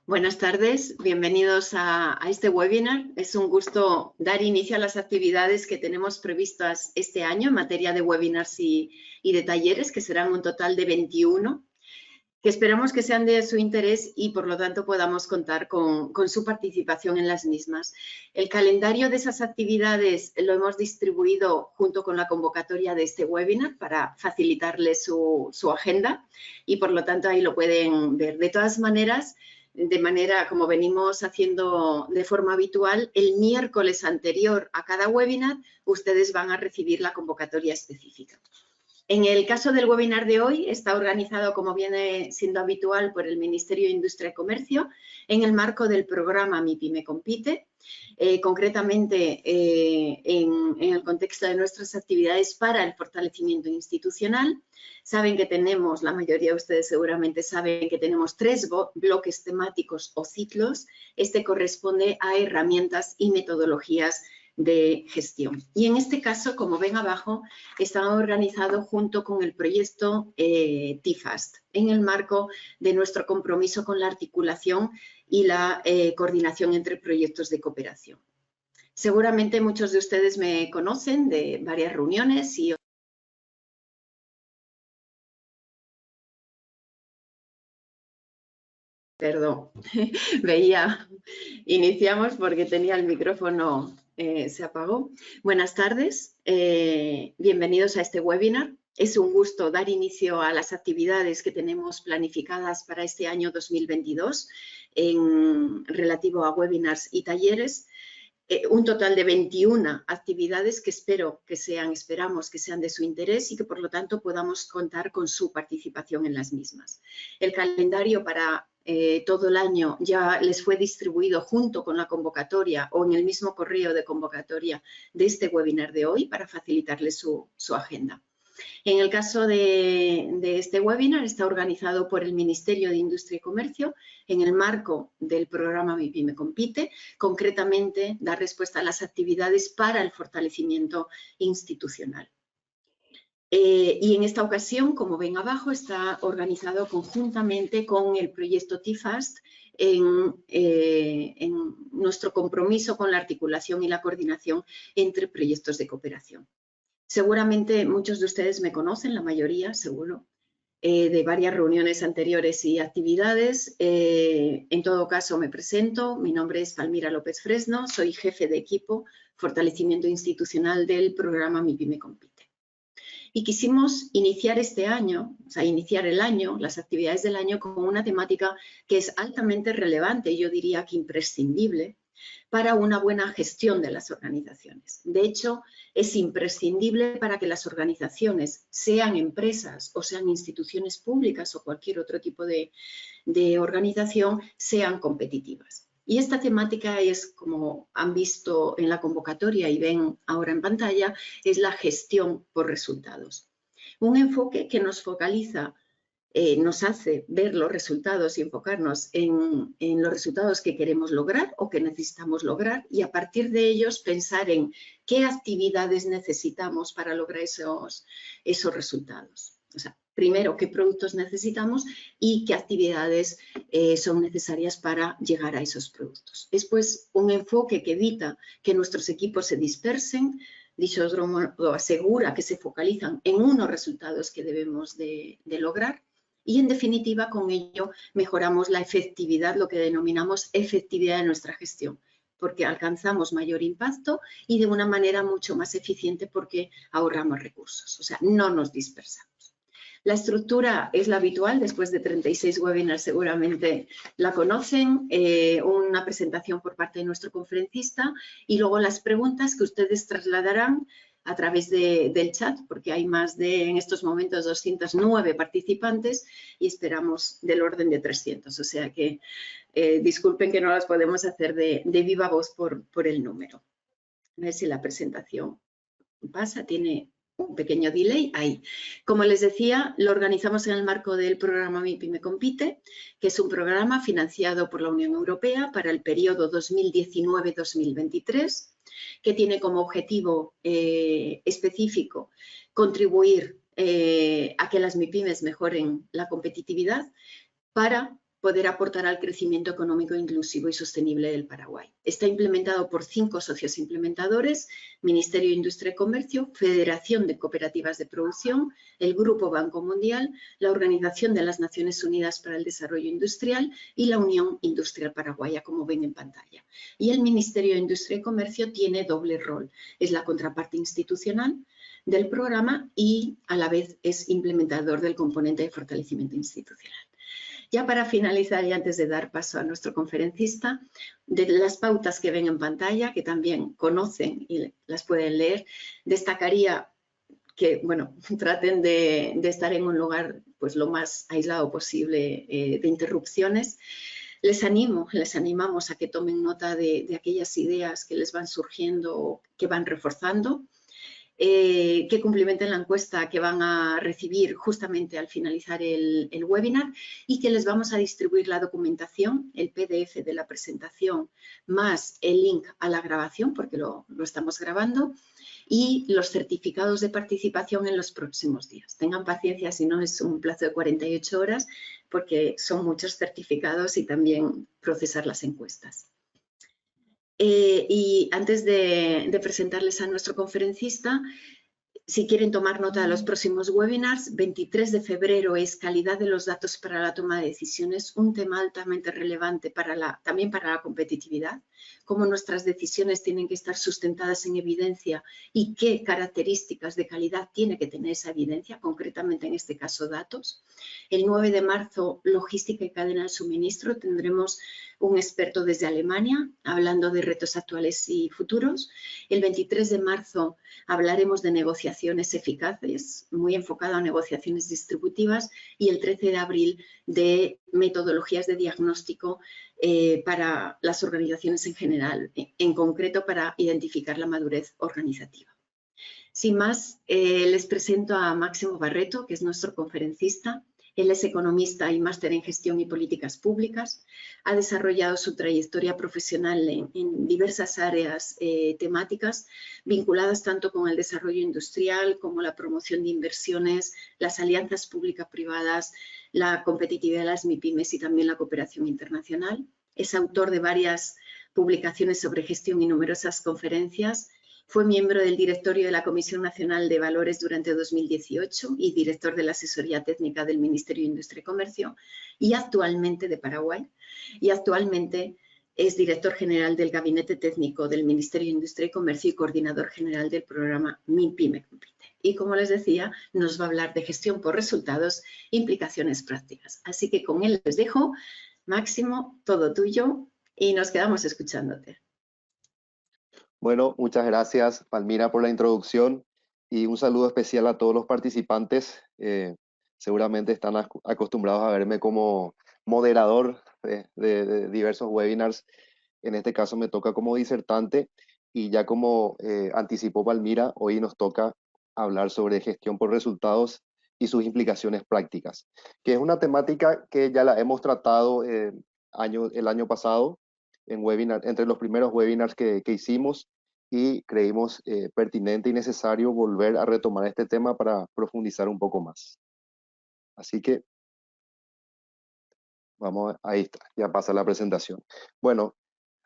Buenas tardes, bienvenidos a este webinar. Es un gusto dar inicio a las actividades que tenemos previstas este año en materia de webinars y de talleres, que serán un total de 21, que esperamos que sean de su interés y por lo tanto podamos contar con su participación en las mismas. El calendario de esas actividades lo hemos distribuido junto con la convocatoria de este webinar para facilitarles su agenda y por lo tanto ahí lo pueden ver. De todas maneras, de manera como venimos haciendo de forma habitual, el miércoles anterior a cada webinar ustedes van a recibir la convocatoria específica. En el caso del webinar de hoy está organizado, como viene siendo habitual, por el Ministerio de Industria y Comercio en el marco del programa Mi Pyme Compite, concretamente en el contexto de nuestras actividades para el fortalecimiento institucional. Saben que tenemos, la mayoría de ustedes seguramente saben que tenemos 3 bloques temáticos o ciclos. Este corresponde a herramientas y metodologías de gestión. Y en este caso, como ven abajo, está organizado junto con el proyecto TIFAST, en el marco de nuestro compromiso con la articulación y la coordinación entre proyectos de cooperación. Seguramente muchos de ustedes me conocen de varias reuniones y perdón, iniciamos porque tenía el micrófono, se apagó. Buenas tardes, bienvenidos a este webinar. Es un gusto dar inicio a las actividades que tenemos planificadas para este año 2022 en relativo a webinars y talleres. Un total de 21 actividades que esperamos que sean de su interés y que por lo tanto podamos contar con su participación en las mismas. El calendario para todo el año ya les fue distribuido junto con la convocatoria o en el mismo correo de convocatoria de este webinar de hoy para facilitarles su agenda. En el caso de este webinar está organizado por el Ministerio de Industria y Comercio en el marco del programa Mi Pyme Compite, concretamente dar respuesta a las actividades para el fortalecimiento institucional. Y en esta ocasión, como ven abajo, está organizado conjuntamente con el proyecto TIFAST en nuestro compromiso con la articulación y la coordinación entre proyectos de cooperación. Seguramente muchos de ustedes me conocen, la mayoría, seguro, de varias reuniones anteriores y actividades. En todo caso, me presento. Mi nombre es Palmira López Fresno, soy jefe de equipo Fortalecimiento Institucional del programa Mi Pyme Compite. Y quisimos iniciar este año, o sea, iniciar el año, las actividades del año, con una temática que es altamente relevante, yo diría que imprescindible, para una buena gestión de las organizaciones. De hecho, es imprescindible para que las organizaciones, sean empresas o sean instituciones públicas o cualquier otro tipo de organización, sean competitivas. Y esta temática es, como han visto en la convocatoria y ven ahora en pantalla, es la gestión por resultados. Un enfoque que nos focaliza, nos hace ver los resultados y enfocarnos en los resultados que queremos lograr o que necesitamos lograr y a partir de ellos pensar en qué actividades necesitamos para lograr esos resultados. O sea, primero, qué productos necesitamos y qué actividades son necesarias para llegar a esos productos. Después, un enfoque que evita que nuestros equipos se dispersen, dicho de otro modo, asegura que se focalizan en unos resultados que debemos de lograr. Y, en definitiva, con ello mejoramos la efectividad, lo que denominamos efectividad de nuestra gestión, porque alcanzamos mayor impacto y de una manera mucho más eficiente porque ahorramos recursos, o sea, no nos dispersamos. La estructura es la habitual, después de 36 webinars seguramente la conocen, una presentación por parte de nuestro conferencista y luego las preguntas que ustedes trasladarán a través del chat, porque hay más de, en estos momentos, 209 participantes y esperamos del orden de 300. O sea que disculpen que no las podemos hacer de viva voz por el número. A ver si la presentación pasa, tiene un pequeño delay ahí. Como les decía, lo organizamos en el marco del programa Mi Pyme Compite, que es un programa financiado por la Unión Europea para el periodo 2019-2023, que tiene como objetivo específico contribuir a que las MIPYMES mejoren la competitividad para poder aportar al crecimiento económico inclusivo y sostenible del Paraguay. Está implementado por 5 socios implementadores: Ministerio de Industria y Comercio, Federación de Cooperativas de Producción, el Grupo Banco Mundial, la Organización de las Naciones Unidas para el Desarrollo Industrial y la Unión Industrial Paraguaya, como ven en pantalla. Y el Ministerio de Industria y Comercio tiene doble rol: es la contraparte institucional del programa y a la vez es implementador del componente de fortalecimiento institucional. Ya para finalizar y antes de dar paso a nuestro conferencista, de las pautas que ven en pantalla, que también conocen y las pueden leer, destacaría que, bueno, traten de estar en un lugar pues lo más aislado posible de interrupciones. Les animamos a que tomen nota de aquellas ideas que les van surgiendo, que van reforzando, que cumplimenten la encuesta que van a recibir justamente al finalizar el webinar, y que les vamos a distribuir la documentación, el PDF de la presentación, más el link a la grabación, porque lo estamos grabando, y los certificados de participación en los próximos días. Tengan paciencia si no es un plazo de 48 horas, porque son muchos certificados y también procesar las encuestas. Y antes de presentarles a nuestro conferencista, si quieren tomar nota de los próximos webinars, 23 de febrero es calidad de los datos para la toma de decisiones, un tema altamente relevante también para la competitividad, cómo nuestras decisiones tienen que estar sustentadas en evidencia y qué características de calidad tiene que tener esa evidencia, concretamente en este caso datos. El 9 de marzo, logística y cadena de suministro, tendremos un experto desde Alemania hablando de retos actuales y futuros. El 23 de marzo hablaremos de negociaciones eficaces, muy enfocado a negociaciones distributivas, y el 13 de abril de metodologías de diagnóstico para las organizaciones en general, en concreto para identificar la madurez organizativa. Sin más, les presento a Máximo Barreto, que es nuestro conferencista. Él es economista y máster en gestión y políticas públicas. Ha desarrollado su trayectoria profesional en diversas áreas temáticas vinculadas tanto con el desarrollo industrial como la promoción de inversiones, las alianzas público-privadas, la competitividad de las MIPYMES y también la cooperación internacional. Es autor de varias publicaciones sobre gestión y numerosas conferencias. Fue miembro del directorio de la Comisión Nacional de Valores durante 2018 y director de la asesoría técnica del Ministerio de Industria y Comercio y actualmente de Paraguay. Y actualmente es director general del Gabinete Técnico del Ministerio de Industria y Comercio y coordinador general del programa MIPYME Compite. Y como les decía, nos va a hablar de gestión por resultados e implicaciones prácticas. Así que con él les dejo. Máximo, todo tuyo y nos quedamos escuchándote. Bueno, muchas gracias, Palmira, por la introducción y un saludo especial a todos los participantes. Seguramente están acostumbrados a verme como moderador de diversos webinars. En este caso me toca como disertante y ya como anticipó Palmira, hoy nos toca hablar sobre gestión por resultados y sus implicaciones prácticas, que es una temática que ya la hemos tratado el año pasado en webinar, entre los primeros webinars que hicimos, y creímos pertinente y necesario volver a retomar este tema para profundizar un poco más. Así que vamos, ahí está, ya pasa la presentación. Bueno,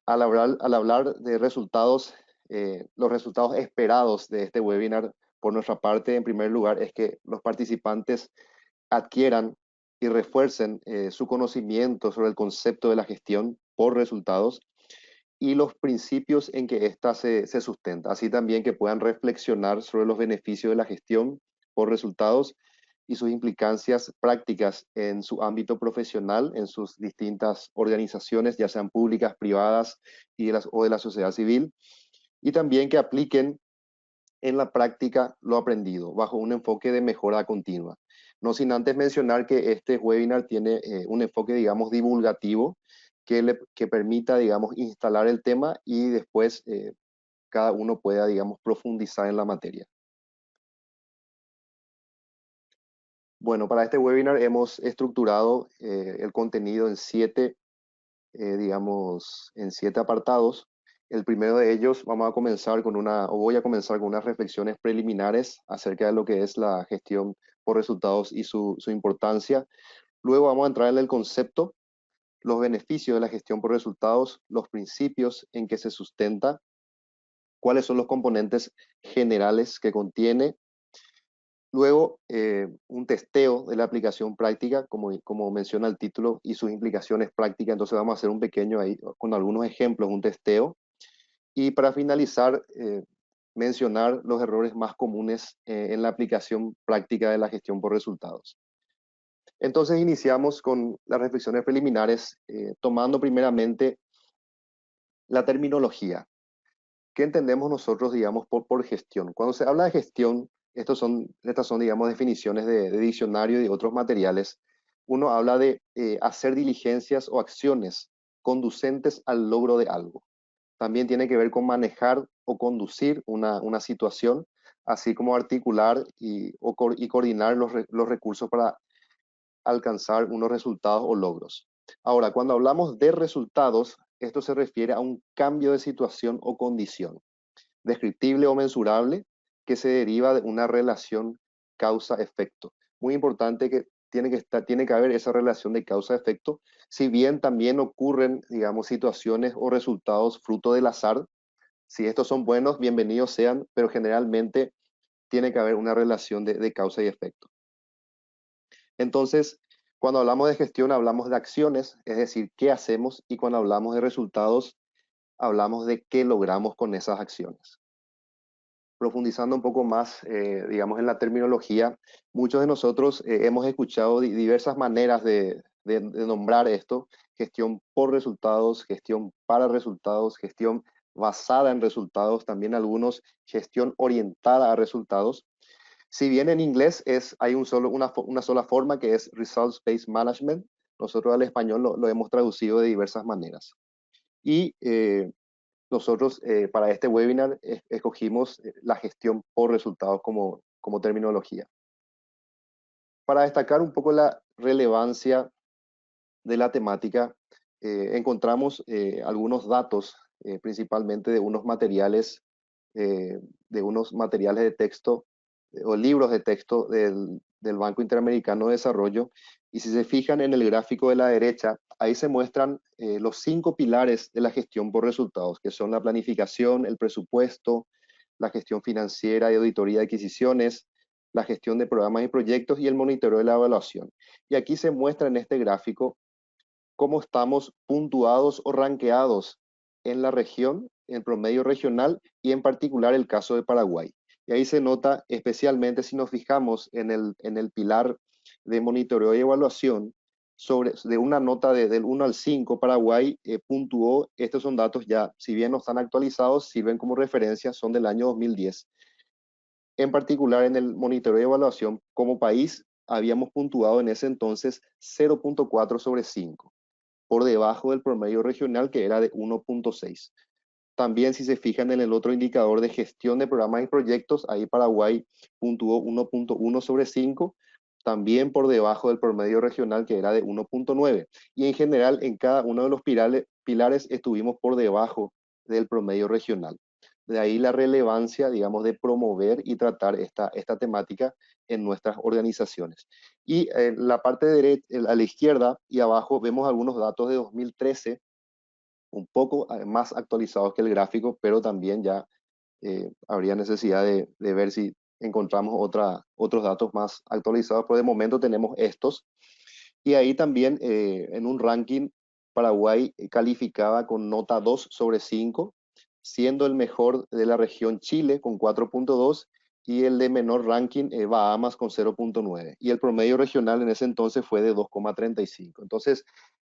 al hablar de resultados, los resultados esperados de este webinar por nuestra parte, en primer lugar, es que los participantes adquieran y refuercen su conocimiento sobre el concepto de la gestión por resultados y los principios en que ésta se sustenta. Así también que puedan reflexionar sobre los beneficios de la gestión por resultados y sus implicancias prácticas en su ámbito profesional, en sus distintas organizaciones, ya sean públicas, privadas o de la sociedad civil, y también que apliquen en la práctica lo aprendido, bajo un enfoque de mejora continua. No sin antes mencionar que este webinar tiene un enfoque, digamos, divulgativo, que permita, digamos, instalar el tema y después cada uno pueda, digamos, profundizar en la materia. Bueno, para este webinar hemos estructurado el contenido en en 7 apartados. El primero de ellos voy a comenzar con unas reflexiones preliminares acerca de lo que es la gestión por resultados y su importancia. Luego vamos a entrar en el concepto los beneficios de la gestión por resultados, los principios en que se sustenta, cuáles son los componentes generales que contiene. Luego, un testeo de la aplicación práctica, como menciona el título, y sus implicaciones prácticas. Entonces vamos a hacer un pequeño ahí, con algunos ejemplos, un testeo. Y para finalizar, mencionar los errores más comunes en la aplicación práctica de la gestión por resultados. Entonces iniciamos con las reflexiones preliminares, tomando primeramente la terminología. ¿Qué entendemos nosotros, digamos, por gestión? Cuando se habla de gestión, estas son, digamos, definiciones de diccionario y de otros materiales. Uno habla de hacer diligencias o acciones conducentes al logro de algo. También tiene que ver con manejar o conducir una situación, así como articular y coordinar los recursos para alcanzar unos resultados o logros. Ahora, cuando hablamos de resultados, esto se refiere a un cambio de situación o condición, descriptible o mensurable, que se deriva de una relación causa-efecto. Muy importante que tiene que haber esa relación de causa-efecto, si bien también ocurren, digamos, situaciones o resultados fruto del azar. Si estos son buenos, bienvenidos sean, pero generalmente tiene que haber una relación de causa y efecto. Entonces, cuando hablamos de gestión, hablamos de acciones, es decir, qué hacemos, y cuando hablamos de resultados, hablamos de qué logramos con esas acciones. Profundizando un poco más, digamos, en la terminología, muchos de nosotros hemos escuchado diversas maneras de nombrar esto: gestión por resultados, gestión para resultados, gestión basada en resultados, también algunos gestión orientada a resultados. Si bien en inglés hay una sola forma, que es Results-Based Management, nosotros al español lo hemos traducido de diversas maneras. Y nosotros para este webinar escogimos la gestión por resultados como terminología. Para destacar un poco la relevancia de la temática, encontramos algunos datos, principalmente de unos materiales de texto o libros de texto del Banco Interamericano de Desarrollo. Y si se fijan en el gráfico de la derecha, ahí se muestran los 5 pilares de la gestión por resultados, que son la planificación, el presupuesto, la gestión financiera y auditoría de adquisiciones, la gestión de programas y proyectos y el monitoreo de la evaluación. Y aquí se muestra en este gráfico cómo estamos puntuados o ranqueados en la región, en promedio regional, y en particular el caso de Paraguay. Y ahí se nota especialmente, si nos fijamos en el pilar de monitoreo y evaluación, de una nota del 1 al 5, Paraguay puntuó. Estos son datos ya, si bien no están actualizados, sirven como referencia, son del año 2010. En particular, en el monitoreo y evaluación, como país, habíamos puntuado en ese entonces 0.4 sobre 5, por debajo del promedio regional, que era de 1.6. También, si se fijan en el otro indicador de gestión de programas y proyectos, ahí Paraguay puntuó 1.1 sobre 5, también por debajo del promedio regional, que era de 1.9. Y en general, en cada uno de los pilares estuvimos por debajo del promedio regional. De ahí la relevancia, digamos, de promover y tratar esta temática en nuestras organizaciones. Y en la parte derecha, a la izquierda y abajo, vemos algunos datos de 2013, un poco más actualizados que el gráfico, pero también ya habría necesidad de ver si encontramos otros datos más actualizados, pero de momento tenemos estos. Y ahí también en un ranking, Paraguay calificaba con nota 2 sobre 5, siendo el mejor de la región Chile con 4.2 y el de menor ranking Bahamas con 0.9. Y el promedio regional en ese entonces fue de 2.35. Entonces,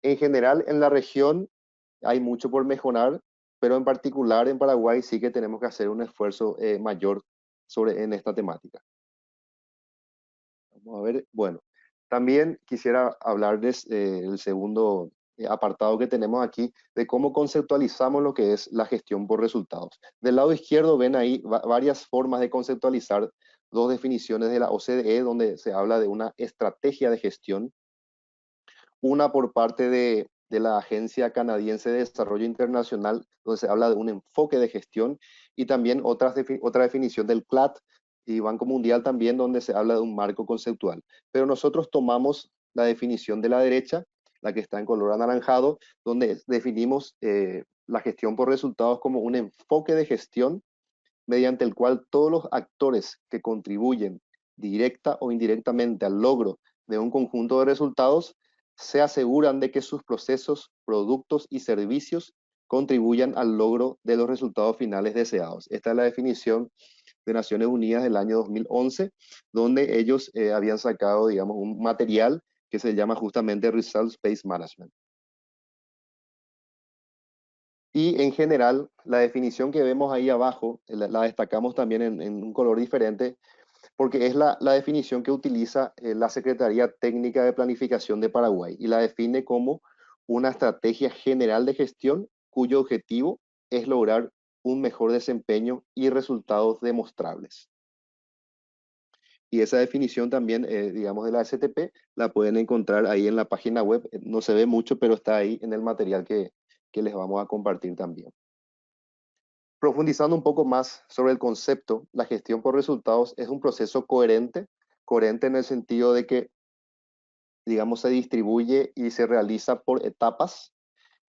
en general en la región hay mucho por mejorar, pero en particular en Paraguay sí que tenemos que hacer un esfuerzo mayor en esta temática. Vamos a ver, bueno, también quisiera hablarles el segundo apartado que tenemos aquí, de cómo conceptualizamos lo que es la gestión por resultados. Del lado izquierdo ven ahí varias formas de conceptualizar, dos definiciones de la OCDE, donde se habla de una estrategia de gestión, una por parte de la Agencia Canadiense de Desarrollo Internacional, donde se habla de un enfoque de gestión, y también otra definición del CLAT y Banco Mundial también, donde se habla de un marco conceptual. Pero nosotros tomamos la definición de la derecha, la que está en color anaranjado, donde definimos la gestión por resultados como un enfoque de gestión mediante el cual todos los actores que contribuyen directa o indirectamente al logro de un conjunto de resultados se aseguran de que sus procesos, productos y servicios contribuyan al logro de los resultados finales deseados. Esta es la definición de Naciones Unidas del año 2011, donde ellos habían sacado, digamos, un material que se llama justamente Results-Based Management. Y en general, la definición que vemos ahí abajo, la destacamos también en un color diferente, porque es la definición que utiliza la Secretaría Técnica de Planificación de Paraguay y la define como una estrategia general de gestión cuyo objetivo es lograr un mejor desempeño y resultados demostrables. Y esa definición también, digamos, de la STP, la pueden encontrar ahí en la página web. No se ve mucho, pero está ahí en el material que les vamos a compartir también. Profundizando un poco más sobre el concepto, la gestión por resultados es un proceso coherente en el sentido de que, digamos, se distribuye y se realiza por etapas.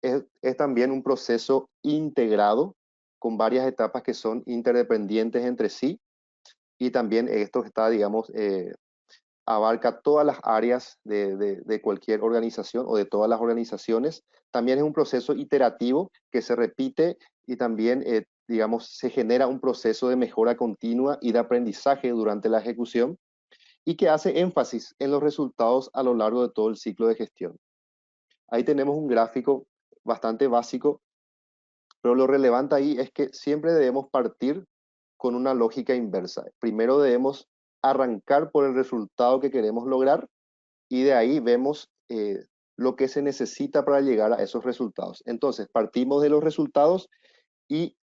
Es también un proceso integrado con varias etapas que son interdependientes entre sí y también esto está, digamos, abarca todas las áreas de cualquier organización o de todas las organizaciones. También es un proceso iterativo que se repite y también, digamos, se genera un proceso de mejora continua y de aprendizaje durante la ejecución y que hace énfasis en los resultados a lo largo de todo el ciclo de gestión. Ahí tenemos un gráfico bastante básico, pero lo relevante ahí es que siempre debemos partir con una lógica inversa. Primero debemos arrancar por el resultado que queremos lograr y de ahí vemos lo que se necesita para llegar a esos resultados. Entonces, partimos de los resultados y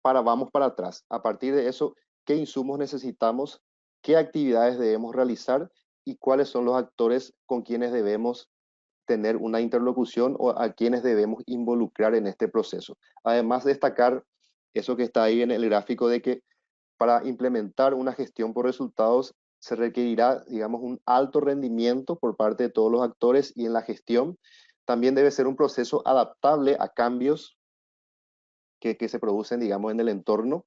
vamos para atrás. A partir de eso, ¿qué insumos necesitamos? ¿Qué actividades debemos realizar? ¿Y cuáles son los actores con quienes debemos tener una interlocución o a quienes debemos involucrar en este proceso? Además, destacar eso que está ahí en el gráfico de que para implementar una gestión por resultados se requerirá, digamos, un alto rendimiento por parte de todos los actores y en la gestión también debe ser un proceso adaptable a cambios que se producen, digamos, en el entorno.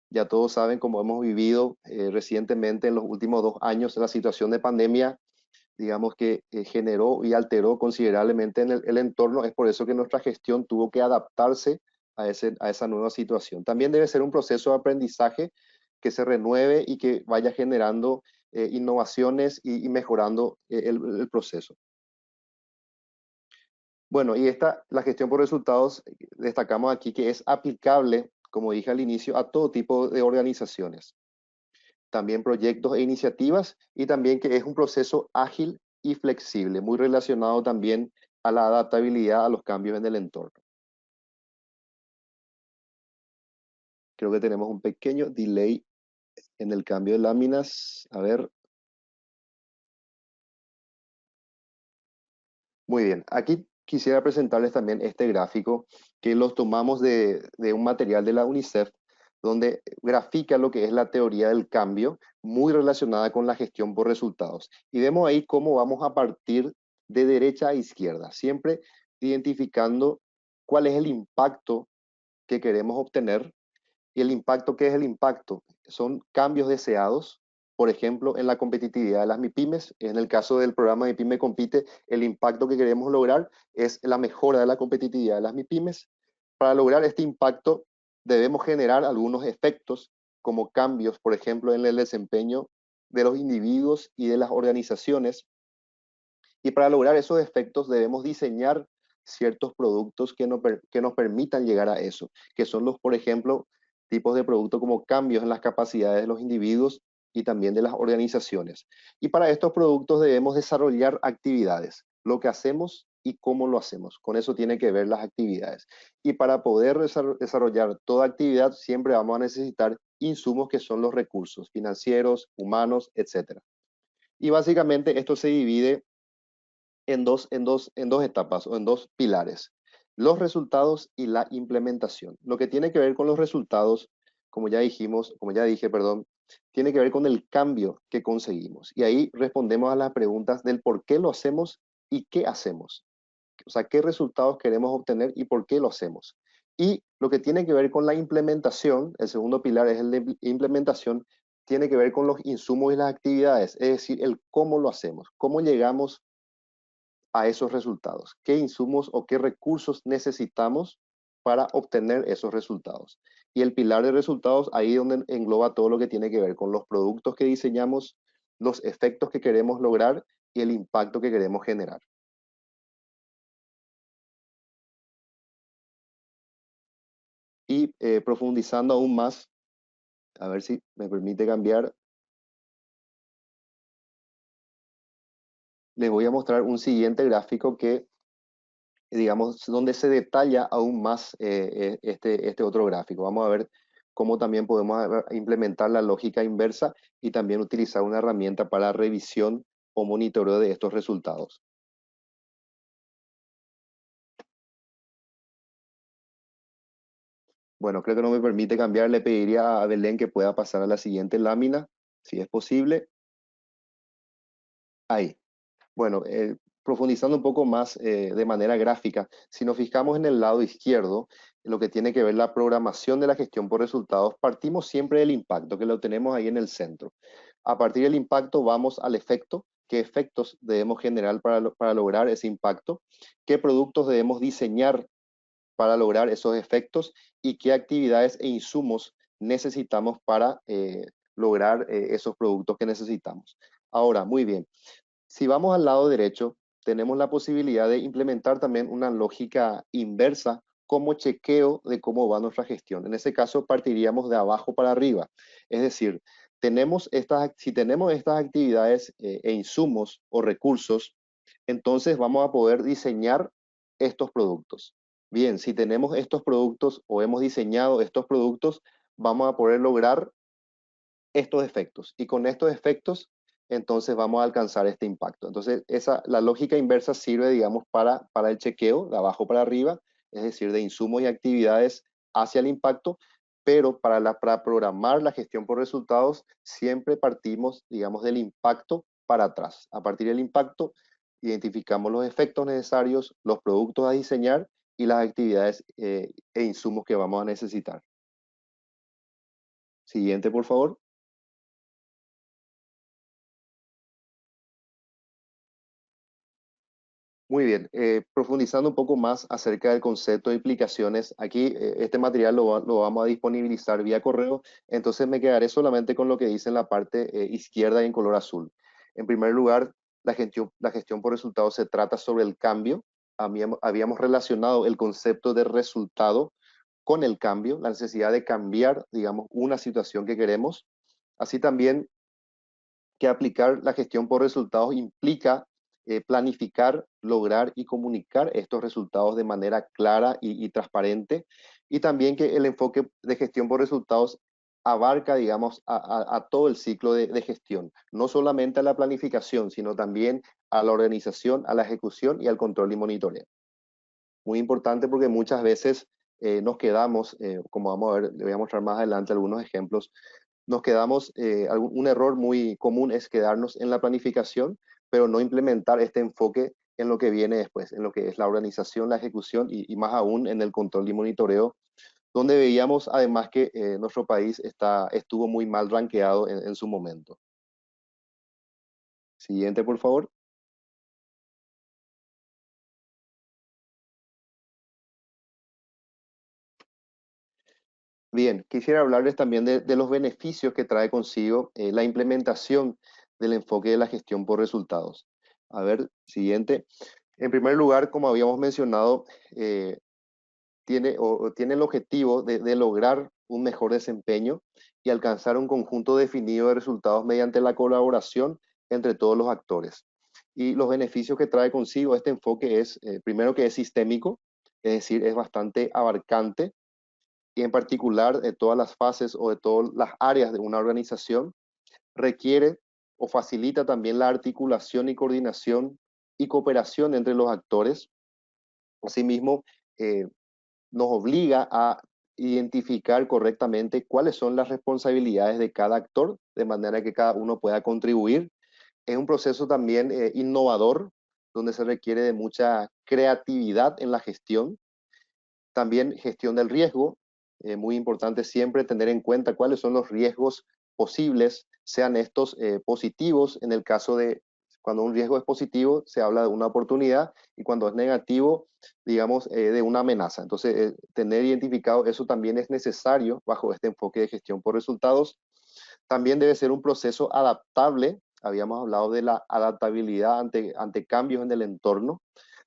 Ya todos saben cómo hemos vivido recientemente en los últimos 2 años la situación de pandemia, digamos que generó y alteró considerablemente en el entorno. Es por eso que nuestra gestión tuvo que adaptarse a esa nueva situación. También debe ser un proceso de aprendizaje que se renueve y que vaya generando innovaciones y mejorando el proceso. Bueno, y la gestión por resultados, destacamos aquí que es aplicable, como dije al inicio, a todo tipo de organizaciones. También proyectos e iniciativas y también que es un proceso ágil y flexible, muy relacionado también a la adaptabilidad a los cambios en el entorno. Creo que tenemos un pequeño delay en el cambio de láminas. A ver. Muy bien, aquí quisiera presentarles también este gráfico que los tomamos de un material de la UNICEF, donde grafica lo que es la teoría del cambio, muy relacionada con la gestión por resultados. Y vemos ahí cómo vamos a partir de derecha a izquierda, siempre identificando cuál es el impacto que queremos obtener. ¿Y el impacto qué es el impacto? Son cambios deseados, por ejemplo, en la competitividad de las MIPYMES. En el caso del programa MIPYME Compite, el impacto que queremos lograr es la mejora de la competitividad de las MIPYMES. Para lograr este impacto, debemos generar algunos efectos, como cambios, por ejemplo, en el desempeño de los individuos y de las organizaciones. Y para lograr esos efectos, debemos diseñar ciertos productos que nos permitan llegar a eso, que son los, por ejemplo, tipos de productos como cambios en las capacidades de los individuos y también de las organizaciones. Y para estos productos debemos desarrollar actividades, lo que hacemos y cómo lo hacemos. Con eso tiene que ver las actividades. Y para poder desarrollar toda actividad, siempre vamos a necesitar insumos que son los recursos financieros, humanos, etc. Y básicamente esto se divide en dos etapas o en dos pilares, los resultados y la implementación. Lo que tiene que ver con los resultados, como ya dije, perdón, tiene que ver con el cambio que conseguimos. Y ahí respondemos a las preguntas del por qué lo hacemos y qué hacemos. O sea, qué resultados queremos obtener y por qué lo hacemos. Y lo que tiene que ver con la implementación, el segundo pilar es el de implementación, tiene que ver con los insumos y las actividades, es decir, el cómo lo hacemos, cómo llegamos a esos resultados, qué insumos o qué recursos necesitamos para obtener esos resultados. Y el pilar de resultados, ahí es donde engloba todo lo que tiene que ver con los productos que diseñamos, los efectos que queremos lograr y el impacto que queremos generar. Y profundizando aún más, a ver si me permite cambiar, les voy a mostrar un siguiente gráfico que, digamos, donde se detalla aún más este otro gráfico. Vamos a ver cómo también podemos implementar la lógica inversa y también utilizar una herramienta para revisión o monitoreo de estos resultados. Bueno, creo que no me permite cambiar. Le pediría a Belén que pueda pasar a la siguiente lámina, si es posible. Ahí. Bueno, profundizando un poco más de manera gráfica, si nos fijamos en el lado izquierdo, en lo que tiene que ver la programación de la gestión por resultados, partimos siempre del impacto, que lo tenemos ahí en el centro. A partir del impacto vamos al efecto, qué efectos debemos generar para lograr ese impacto, qué productos debemos diseñar para lograr esos efectos y qué actividades e insumos necesitamos para lograr esos productos que necesitamos. Ahora, muy bien. Si vamos al lado derecho, tenemos la posibilidad de implementar también una lógica inversa como chequeo de cómo va nuestra gestión. En ese caso, partiríamos de abajo para arriba. Es decir, si tenemos estas actividades e insumos o recursos, entonces vamos a poder diseñar estos productos. Bien, si tenemos estos productos o hemos diseñado estos productos, vamos a poder lograr estos efectos. Y con estos efectos, entonces vamos a alcanzar este impacto. Entonces, la lógica inversa sirve, digamos, para el chequeo, de abajo para arriba, es decir, de insumos y actividades hacia el impacto, pero para programar la gestión por resultados, siempre partimos, digamos, del impacto para atrás. A partir del impacto, identificamos los efectos necesarios, los productos a diseñar y las actividades e insumos que vamos a necesitar. Siguiente, por favor. Muy bien, profundizando un poco más acerca del concepto de implicaciones, aquí este material lo vamos a disponibilizar vía correo, entonces me quedaré solamente con lo que dice en la parte izquierda y en color azul. En primer lugar, la gestión por resultados se trata sobre el cambio. Habíamos relacionado el concepto de resultado con el cambio, la necesidad de cambiar, digamos, una situación que queremos. Así también que aplicar la gestión por resultados implica planificar, lograr y comunicar estos resultados de manera clara y transparente. Y también que el enfoque de gestión por resultados abarca, digamos, a todo el ciclo de gestión, no solamente a la planificación, sino también a la organización, a la ejecución y al control y monitoreo. Muy importante porque muchas veces nos quedamos, como vamos a ver, le voy a mostrar más adelante algunos ejemplos, nos quedamos, un error muy común es quedarnos en la planificación, pero no implementar este enfoque en lo que viene después, en lo que es la organización, la ejecución y más aún en el control y monitoreo, donde veíamos además que nuestro país estuvo muy mal rankeado en su momento. Siguiente, por favor. Bien, quisiera hablarles también de los beneficios que trae consigo la implementación del enfoque de la gestión por resultados. A ver, siguiente. En primer lugar, como habíamos mencionado, tiene el objetivo de lograr un mejor desempeño y alcanzar un conjunto definido de resultados mediante la colaboración entre todos los actores. Y los beneficios que trae consigo este enfoque es, primero, que es sistémico, es decir, es bastante abarcante y en particular de todas las fases o de todas las áreas de una organización, requiere o facilita también la articulación y coordinación y cooperación entre los actores. Asimismo, nos obliga a identificar correctamente cuáles son las responsabilidades de cada actor, de manera que cada uno pueda contribuir. Es un proceso también innovador donde se requiere de mucha creatividad en la gestión. También gestión del riesgo, muy importante siempre tener en cuenta cuáles son los riesgos posibles, sean estos positivos, en el caso de cuando un riesgo es positivo, se habla de una oportunidad, y cuando es negativo, digamos, de una amenaza. Entonces, tener identificado eso también es necesario bajo este enfoque de gestión por resultados. También debe ser un proceso adaptable. Habíamos hablado de la adaptabilidad ante cambios en el entorno.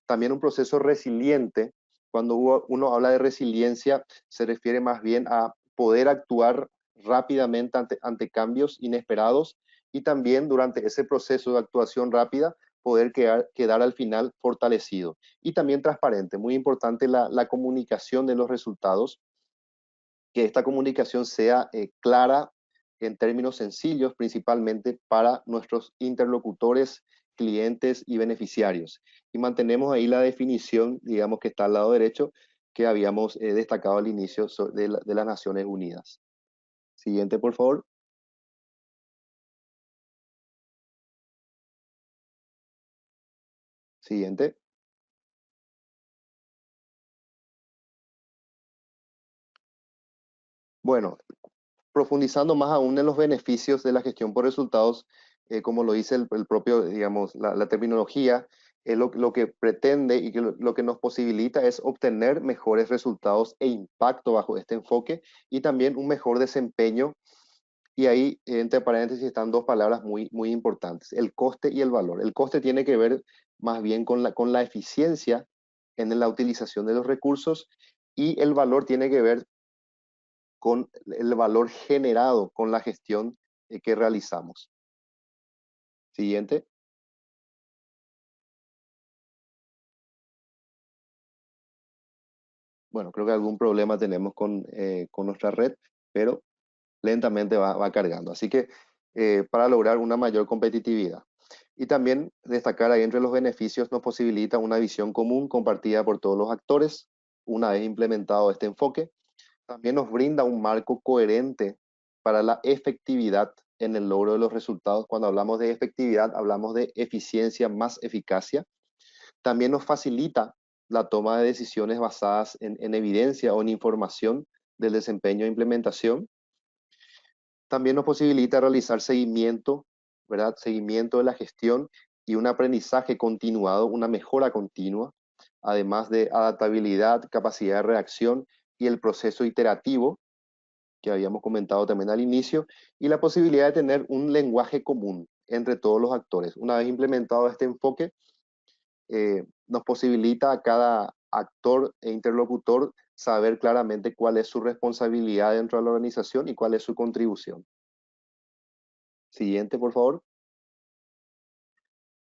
También un proceso resiliente. Cuando uno habla de resiliencia, se refiere más bien a poder actuar rápidamente ante cambios inesperados, y también durante ese proceso de actuación rápida poder quedar al final fortalecido. Y también transparente, muy importante la comunicación de los resultados, que esta comunicación sea clara en términos sencillos, principalmente para nuestros interlocutores, clientes y beneficiarios. Y mantenemos ahí la definición, digamos, que está al lado derecho, que habíamos destacado al inicio de las Naciones Unidas. Siguiente, por favor. Siguiente. Bueno, profundizando más aún en los beneficios de la gestión por resultados, como lo dice el propio, digamos, la terminología, lo que pretende y que lo que nos posibilita es obtener mejores resultados e impacto bajo este enfoque, y también un mejor desempeño. Y ahí, entre paréntesis, están dos palabras muy, muy importantes: el coste y el valor. El coste tiene que ver más bien con la eficiencia en la utilización de los recursos, y el valor tiene que ver con el valor generado con la gestión que realizamos. Siguiente. Bueno, creo que algún problema tenemos con nuestra red, pero lentamente va cargando. Así que para lograr una mayor competitividad. Y también destacar ahí entre los beneficios, nos posibilita una visión común compartida por todos los actores una vez implementado este enfoque. También nos brinda un marco coherente para la efectividad en el logro de los resultados. Cuando hablamos de efectividad, hablamos de eficiencia más eficacia. También nos facilita la toma de decisiones basadas en evidencia o en información del desempeño e implementación. También nos posibilita realizar seguimiento, ¿verdad? Seguimiento de la gestión y un aprendizaje continuado, una mejora continua, además de adaptabilidad, capacidad de reacción y el proceso iterativo que habíamos comentado también al inicio, y la posibilidad de tener un lenguaje común entre todos los actores. Una vez implementado este enfoque, nos posibilita a cada actor e interlocutor saber claramente cuál es su responsabilidad dentro de la organización y cuál es su contribución. Siguiente, por favor.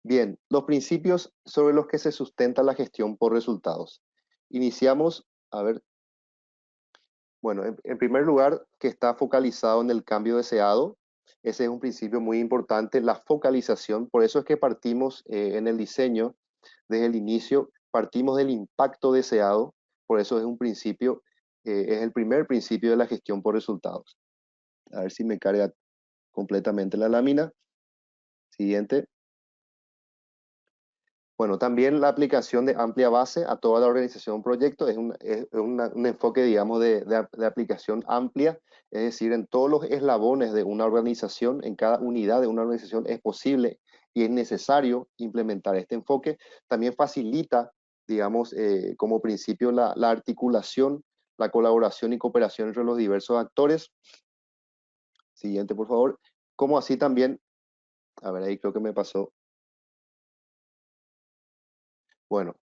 Bien, los principios sobre los que se sustenta la gestión por resultados. Iniciamos, a ver, bueno, en primer lugar, que está focalizado en el cambio deseado. Ese es un principio muy importante, la focalización. Por eso es que partimos en el diseño, desde el inicio, partimos del impacto deseado. Por eso es un principio, es el primer principio de la gestión por resultados. A ver si me carga completamente la lámina. Siguiente. Bueno, también la aplicación de amplia base a toda la organización proyecto un enfoque, digamos, de aplicación amplia, es decir, en todos los eslabones de una organización, en cada unidad de una organización es posible y es necesario implementar este enfoque. También facilita, digamos, como principio la articulación, la colaboración y cooperación entre los diversos actores. Siguiente, por favor. Como así también, a ver, ahí creo que me pasó. Bueno,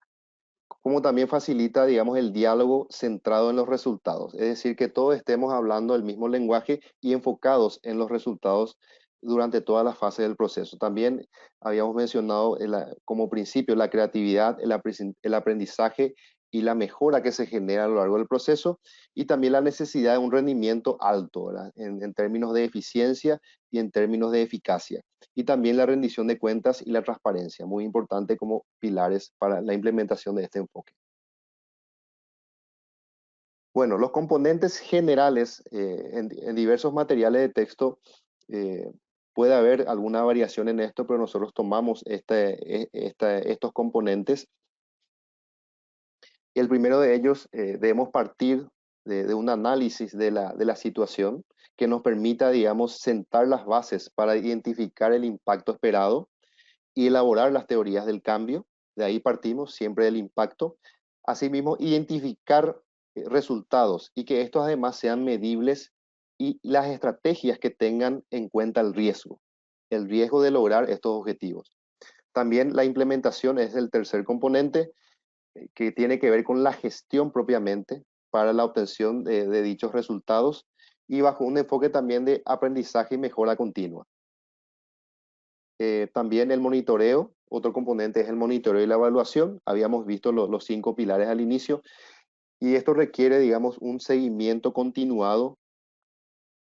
como también facilita, digamos, el diálogo centrado en los resultados. Es decir, que todos estemos hablando el mismo lenguaje y enfocados en los resultados durante toda la fase del proceso. También habíamos mencionado como principio la creatividad, el aprendizaje y la mejora que se genera a lo largo del proceso, y también la necesidad de un rendimiento alto, ¿verdad? En términos de eficiencia y en términos de eficacia. Y también la rendición de cuentas y la transparencia, muy importante como pilares para la implementación de este enfoque. Bueno, los componentes generales en diversos materiales de texto puede haber alguna variación en esto, pero nosotros tomamos estos componentes. El primero de ellos, debemos partir de un análisis de la situación que nos permita, digamos, sentar las bases para identificar el impacto esperado y elaborar las teorías del cambio. De ahí partimos siempre del impacto. Asimismo, identificar resultados y que estos además sean medibles y las estrategias que tengan en cuenta el riesgo de lograr estos objetivos. También la implementación es el tercer componente que tiene que ver con la gestión propiamente para la obtención de dichos resultados y bajo un enfoque también de aprendizaje y mejora continua. También el monitoreo, otro componente es el monitoreo y la evaluación. Habíamos visto los 5 pilares al inicio y esto requiere, digamos, un seguimiento continuado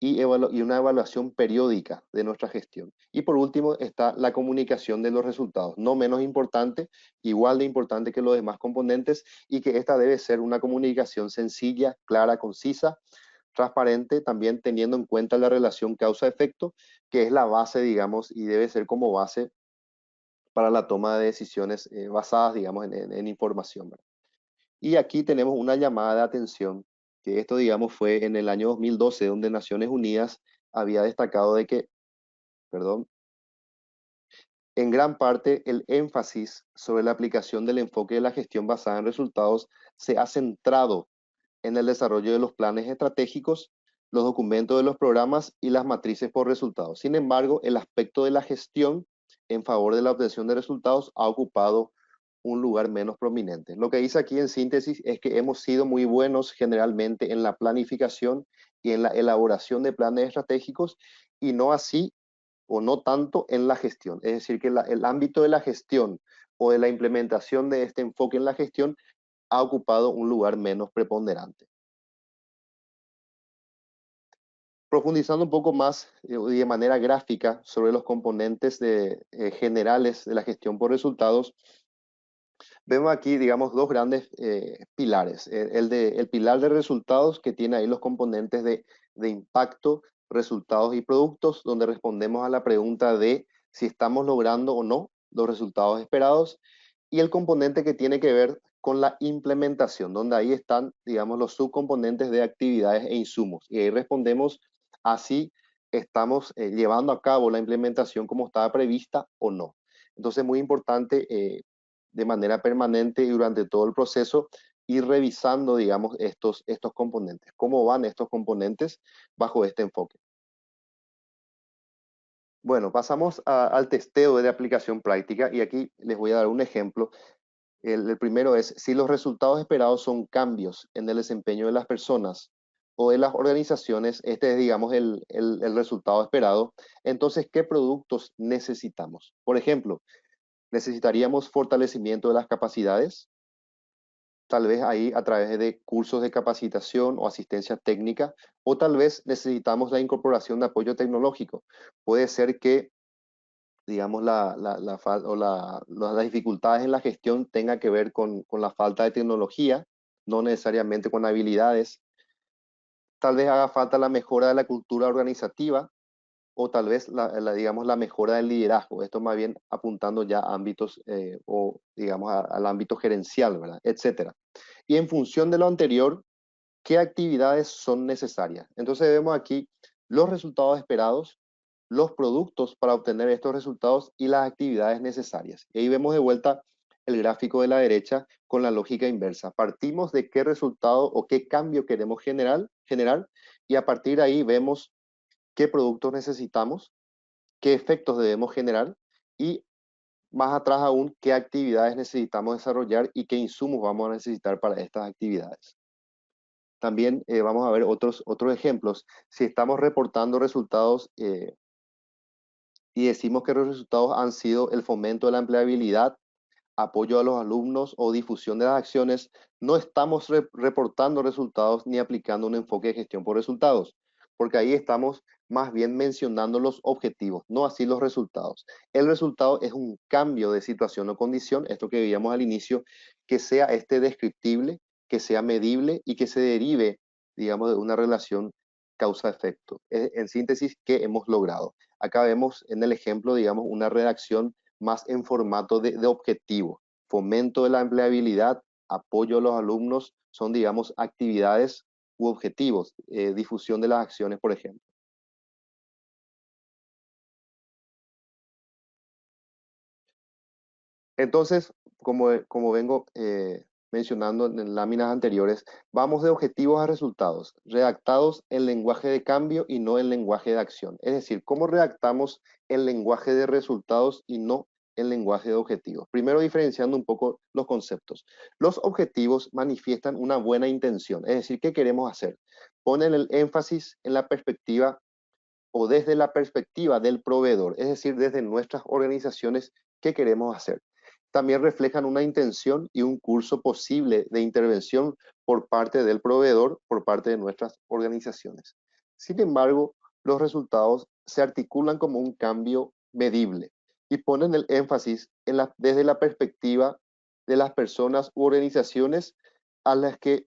y una evaluación periódica de nuestra gestión. Y por último está la comunicación de los resultados, no menos importante, igual de importante que los demás componentes, y que esta debe ser una comunicación sencilla, clara, concisa, transparente, también teniendo en cuenta la relación causa-efecto, que es la base, digamos, y debe ser como base para la toma de decisiones basadas, digamos, en información, ¿verdad? Y aquí tenemos una llamada de atención, que esto, digamos, fue en el año 2012, donde Naciones Unidas había destacado de que, perdón, en gran parte el énfasis sobre la aplicación del enfoque de la gestión basada en resultados se ha centrado en el desarrollo de los planes estratégicos, los documentos de los programas y las matrices por resultados. Sin embargo, el aspecto de la gestión en favor de la obtención de resultados ha ocupado un lugar menos prominente. Lo que dice aquí en síntesis es que hemos sido muy buenos generalmente en la planificación y en la elaboración de planes estratégicos y no así o no tanto en la gestión. Es decir, que el ámbito de la gestión o de la implementación de este enfoque en la gestión ha ocupado un lugar menos preponderante. Profundizando un poco más y de manera gráfica sobre los componentes generales de la gestión por resultados, vemos aquí, digamos, dos grandes pilares. El pilar de resultados, que tiene ahí los componentes de impacto, resultados y productos, donde respondemos a la pregunta de si estamos logrando o no los resultados esperados. Y el componente que tiene que ver con la implementación, donde ahí están, digamos, los subcomponentes de actividades e insumos. Y ahí respondemos a si estamos llevando a cabo la implementación como estaba prevista o no. Entonces, muy importante de manera permanente y durante todo el proceso ir revisando, digamos, estos componentes. ¿Cómo van estos componentes bajo este enfoque? Bueno, pasamos al testeo de aplicación práctica y aquí les voy a dar un ejemplo. El primero es, si los resultados esperados son cambios en el desempeño de las personas o de las organizaciones, este es, digamos, el resultado esperado, entonces, ¿qué productos necesitamos? Por ejemplo, necesitaríamos fortalecimiento de las capacidades, tal vez ahí a través de cursos de capacitación o asistencia técnica, o tal vez necesitamos la incorporación de apoyo tecnológico. Puede ser que, digamos, las dificultades en la gestión tengan que ver con la falta de tecnología, no necesariamente con habilidades. Tal vez haga falta la mejora de la cultura organizativa, o tal vez digamos, la mejora del liderazgo. Esto más bien apuntando ya a ámbitos o, digamos, al ámbito gerencial, ¿verdad? Etcétera. Y en función de lo anterior, ¿qué actividades son necesarias? Entonces vemos aquí los resultados esperados, los productos para obtener estos resultados y las actividades necesarias. Y ahí vemos de vuelta el gráfico de la derecha con la lógica inversa. Partimos de qué resultado o qué cambio queremos generar y a partir de ahí vemos qué productos necesitamos, qué efectos debemos generar y más atrás aún qué actividades necesitamos desarrollar y qué insumos vamos a necesitar para estas actividades. También vamos a ver otros ejemplos. Si estamos reportando resultados y decimos que los resultados han sido el fomento de la empleabilidad, apoyo a los alumnos o difusión de las acciones, no estamos reportando resultados ni aplicando un enfoque de gestión por resultados, porque ahí estamos más bien mencionando los objetivos, no así los resultados. El resultado es un cambio de situación o condición, esto que veíamos al inicio, que sea descriptible, que sea medible y que se derive, digamos, de una relación causa-efecto. En síntesis, ¿qué hemos logrado? Acá vemos en el ejemplo, digamos, una redacción más en formato de objetivo. Fomento de la empleabilidad, apoyo a los alumnos, son, digamos, actividades u objetivos, difusión de las acciones, por ejemplo. Entonces, como vengo mencionando en láminas anteriores, vamos de objetivos a resultados, redactados en lenguaje de cambio y no en lenguaje de acción. Es decir, cómo redactamos el lenguaje de resultados y no el lenguaje de objetivos. Primero, diferenciando un poco los conceptos. Los objetivos manifiestan una buena intención, es decir, ¿qué queremos hacer? Ponen el énfasis en la perspectiva o desde la perspectiva del proveedor, es decir, desde nuestras organizaciones, ¿qué queremos hacer? También reflejan una intención y un curso posible de intervención por parte del proveedor, por parte de nuestras organizaciones. Sin embargo, los resultados se articulan como un cambio medible y ponen el énfasis desde la perspectiva de las personas u organizaciones a las que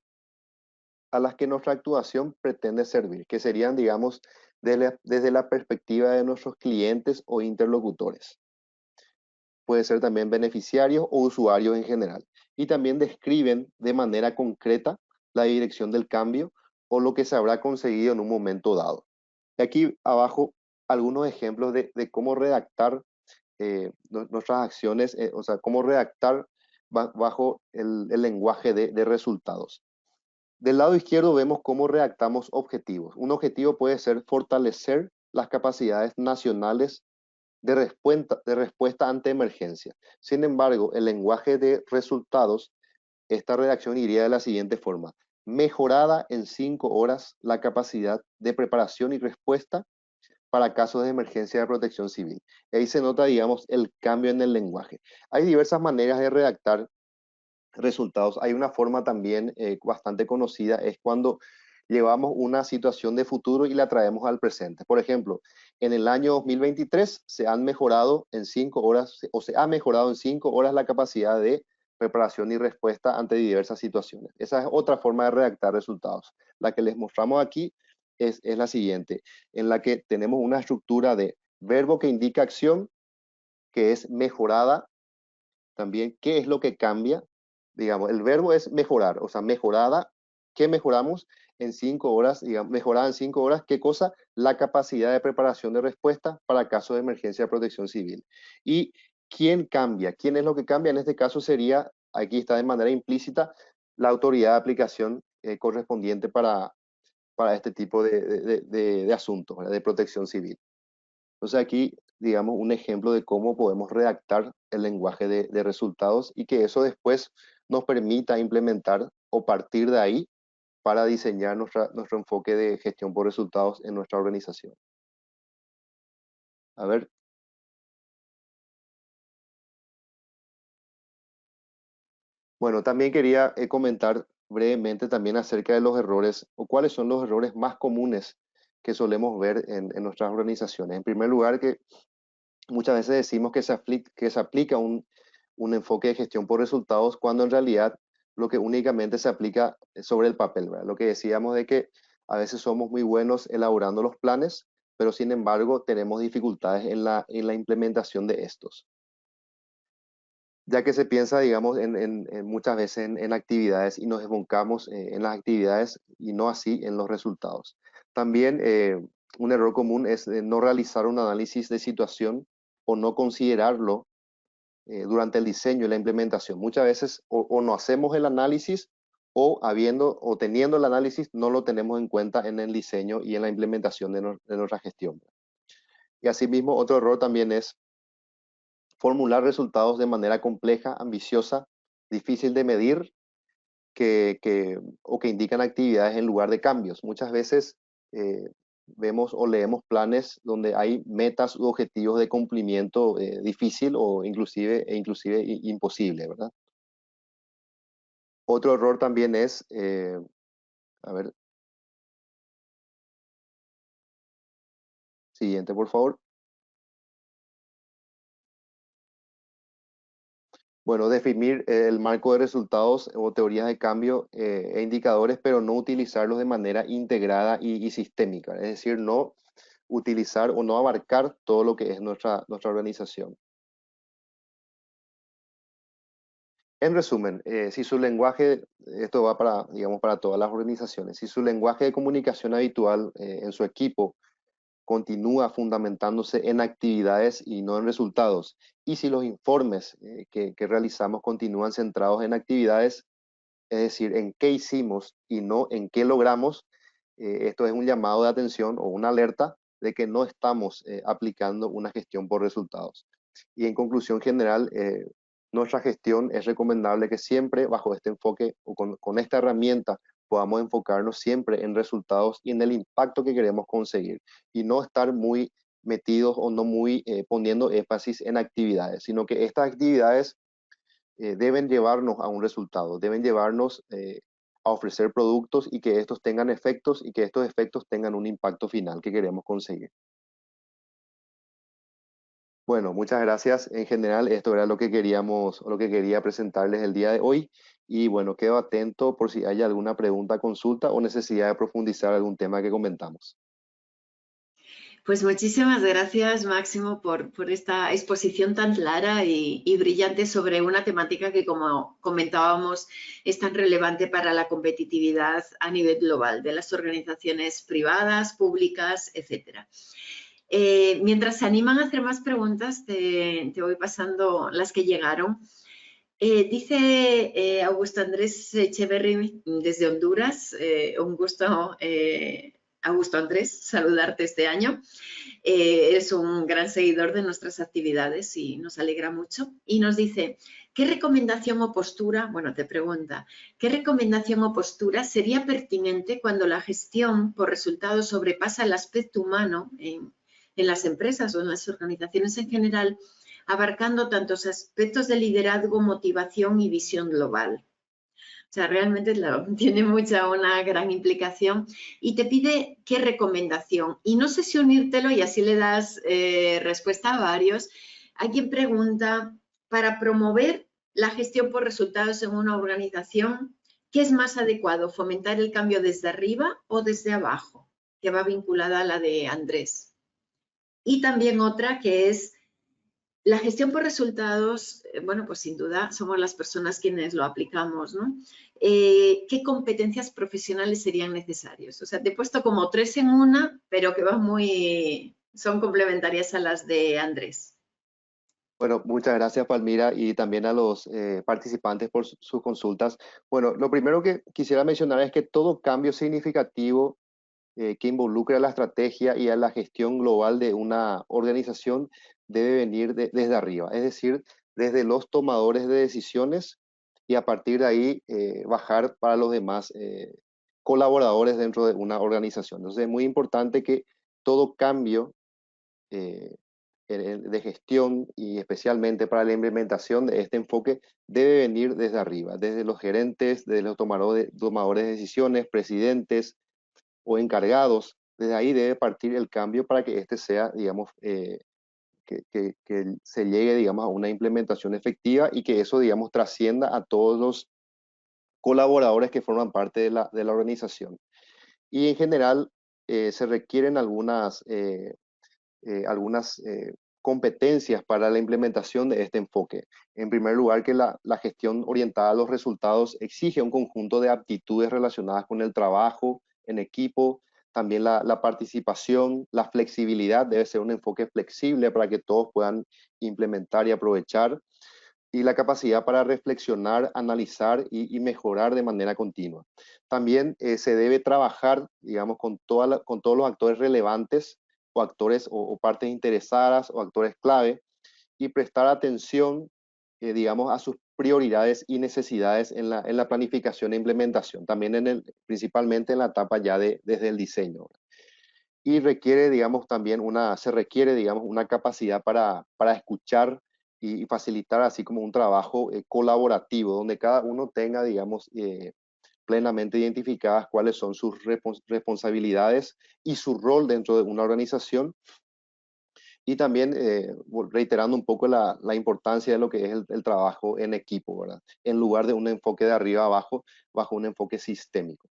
nuestra actuación pretende servir, que serían, digamos, desde la perspectiva de nuestros clientes o interlocutores. Puede ser también beneficiarios o usuarios en general. Y también describen de manera concreta la dirección del cambio o lo que se habrá conseguido en un momento dado. Y aquí abajo algunos ejemplos de cómo redactar nuestras acciones, o sea, cómo redactar bajo el lenguaje de resultados. Del lado izquierdo vemos cómo redactamos objetivos. Un objetivo puede ser fortalecer las capacidades nacionales de respuesta ante emergencia. Sin embargo, el lenguaje de resultados, esta redacción iría de la siguiente forma. Mejorada en 5 horas la capacidad de preparación y respuesta para casos de emergencia de protección civil. Ahí se nota, digamos, el cambio en el lenguaje. Hay diversas maneras de redactar resultados. Hay una forma también bastante conocida, es cuando llevamos una situación de futuro y la traemos al presente. Por ejemplo, en el año 2023 se han mejorado en 5 horas, o se ha mejorado en 5 horas la capacidad de preparación y respuesta ante diversas situaciones. Esa es otra forma de redactar resultados. La que les mostramos aquí es la siguiente, en la que tenemos una estructura de verbo que indica acción, que es mejorada. También, ¿qué es lo que cambia? Digamos, el verbo es mejorar, o sea, mejorada. ¿Qué mejoramos en 5 horas? Digamos, mejorada en 5 horas, ¿qué cosa? La capacidad de preparación de respuesta para casos de emergencia de protección civil. ¿Y quién cambia? ¿Quién es lo que cambia? En este caso sería, aquí está de manera implícita, la autoridad de aplicación correspondiente para este tipo de asuntos, ¿verdad? De protección civil. Entonces aquí, digamos, un ejemplo de cómo podemos redactar el lenguaje de resultados y que eso después nos permita implementar o partir de ahí para diseñar nuestro enfoque de gestión por resultados en nuestra organización. A ver, bueno, también quería comentar brevemente también acerca de los errores o cuáles son los errores más comunes que solemos ver en nuestras organizaciones. En primer lugar, que muchas veces decimos que se aplica un enfoque de gestión por resultados cuando en realidad lo que únicamente se aplica es sobre el papel, ¿verdad? Lo que decíamos de que a veces somos muy buenos elaborando los planes, pero sin embargo tenemos dificultades en la implementación de estos, ya que se piensa, digamos, en muchas veces en actividades y nos enfocamos en las actividades y no así en los resultados. También un error común es no realizar un análisis de situación o no considerarlo durante el diseño y la implementación. Muchas veces o no hacemos el análisis o habiendo o teniendo el análisis no lo tenemos en cuenta en el diseño y en la implementación de nuestra gestión. Y asimismo, otro error también es formular resultados de manera compleja, ambiciosa, difícil de medir, o que indican actividades en lugar de cambios. Muchas veces vemos o leemos planes donde hay metas u objetivos de cumplimiento difícil o inclusive imposible, ¿verdad? Otro error también es, a ver, siguiente por favor. Bueno, definir el marco de resultados o teorías de cambio e indicadores, pero no utilizarlos de manera integrada y sistémica. Es decir, no utilizar o no abarcar todo lo que es nuestra organización. En resumen, si su lenguaje, esto va para, digamos, para todas las organizaciones, si su lenguaje de comunicación habitual en su equipo continúa fundamentándose en actividades y no en resultados, y si los informes que realizamos continúan centrados en actividades, es decir, en qué hicimos y no en qué logramos, esto es un llamado de atención o una alerta de que no estamos aplicando una gestión por resultados. Y en conclusión general, nuestra gestión es recomendable que siempre bajo este enfoque o con esta herramienta podamos enfocarnos siempre en resultados y en el impacto que queremos conseguir y no estar muy metidos o no muy poniendo énfasis en actividades, sino que estas actividades deben llevarnos a un resultado, deben llevarnos a ofrecer productos y que estos tengan efectos y que estos efectos tengan un impacto final que queremos conseguir. Bueno, muchas gracias. En general, esto era lo que queríamos, o lo que quería presentarles el día de hoy. Y bueno, quedo atento por si hay alguna pregunta, consulta o necesidad de profundizar algún tema que comentamos. Pues muchísimas gracias, Máximo, por esta exposición tan clara y brillante sobre una temática que, como comentábamos, es tan relevante para la competitividad a nivel global de las organizaciones privadas, públicas, etcétera. Mientras se animan a hacer más preguntas, te voy pasando las que llegaron. Dice Augusto Andrés Echeverry desde Honduras, un gusto, Augusto Andrés, saludarte este año. Es un gran seguidor de nuestras actividades y nos alegra mucho. Y nos dice, ¿qué recomendación o postura, bueno, te pregunta, ¿qué recomendación o postura sería pertinente cuando la gestión por resultados sobrepasa el aspecto humano en las empresas o en las organizaciones en general, abarcando tantos aspectos de liderazgo, motivación y visión global? O sea, realmente tiene una gran implicación y te pide qué recomendación. Y no sé si unírtelo y así le das respuesta a varios. Hay quien pregunta, para promover la gestión por resultados en una organización, ¿qué es más adecuado? ¿Fomentar el cambio desde arriba o desde abajo? Que va vinculada a la de Andrés. Y también otra que es, la gestión por resultados, bueno, pues sin duda somos las personas quienes lo aplicamos, ¿no? ¿Qué competencias profesionales serían necesarias? O sea, te he puesto como 3 en una, pero que son complementarias a las de Andrés. Bueno, muchas gracias, Palmira, y también a los participantes por sus consultas. Bueno, lo primero que quisiera mencionar es que todo cambio significativo que involucre a la estrategia y a la gestión global de una organización debe venir desde arriba, es decir, desde los tomadores de decisiones y a partir de ahí bajar para los demás colaboradores dentro de una organización. Entonces es muy importante que todo cambio eh, de gestión y especialmente para la implementación de este enfoque debe venir desde arriba, desde los gerentes, desde los tomadores de decisiones, presidentes, o encargados, desde ahí debe partir el cambio para que este sea, digamos, que se llegue, digamos, a una implementación efectiva y que eso, digamos, trascienda a todos los colaboradores que forman parte de la organización. Y en general se requieren algunas competencias para la implementación de este enfoque. En primer lugar, que la gestión orientada a los resultados exige un conjunto de aptitudes relacionadas con el trabajo en equipo, también la participación, la flexibilidad, debe ser un enfoque flexible para que todos puedan implementar y aprovechar, y la capacidad para reflexionar, analizar y mejorar de manera continua. También se debe trabajar, digamos, con todos los actores relevantes o actores o partes interesadas o actores clave y prestar atención, digamos, a sus prioridades y necesidades en la planificación e implementación, también principalmente en la etapa ya desde el diseño. Y requiere, digamos, también se requiere, digamos, una capacidad para escuchar y facilitar así como un trabajo colaborativo, donde cada uno tenga, digamos, plenamente identificadas cuáles son sus responsabilidades y su rol dentro de una organización. Y también reiterando un poco la importancia de lo que es el trabajo en equipo, ¿verdad? En lugar de un enfoque de arriba a abajo, bajo un enfoque sistémico.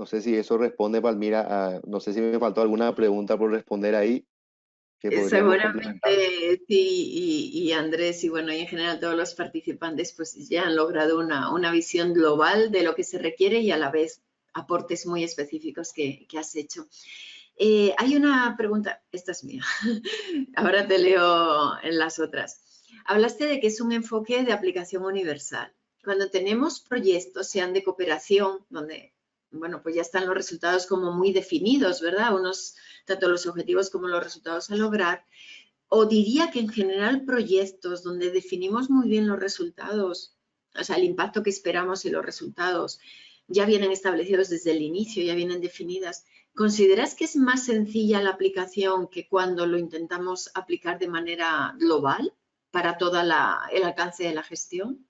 No sé si eso responde, Palmira, no sé si me faltó alguna pregunta por responder ahí que podríamos complementar. Seguramente sí, y Andrés y bueno, y en general todos los participantes pues ya han logrado una visión global de lo que se requiere y a la vez aportes muy específicos que has hecho. Hay una pregunta, esta es mía, ahora te leo en las otras. Hablaste de que es un enfoque de aplicación universal. Cuando tenemos proyectos, sean de cooperación, donde, bueno, pues ya están los resultados como muy definidos, ¿verdad? Tanto los objetivos como los resultados a lograr. O diría que en general proyectos donde definimos muy bien los resultados, o sea, el impacto que esperamos y los resultados ya vienen establecidos desde el inicio, ya vienen definidas. ¿Consideras que es más sencilla la aplicación que cuando lo intentamos aplicar de manera global para todo el alcance de la gestión?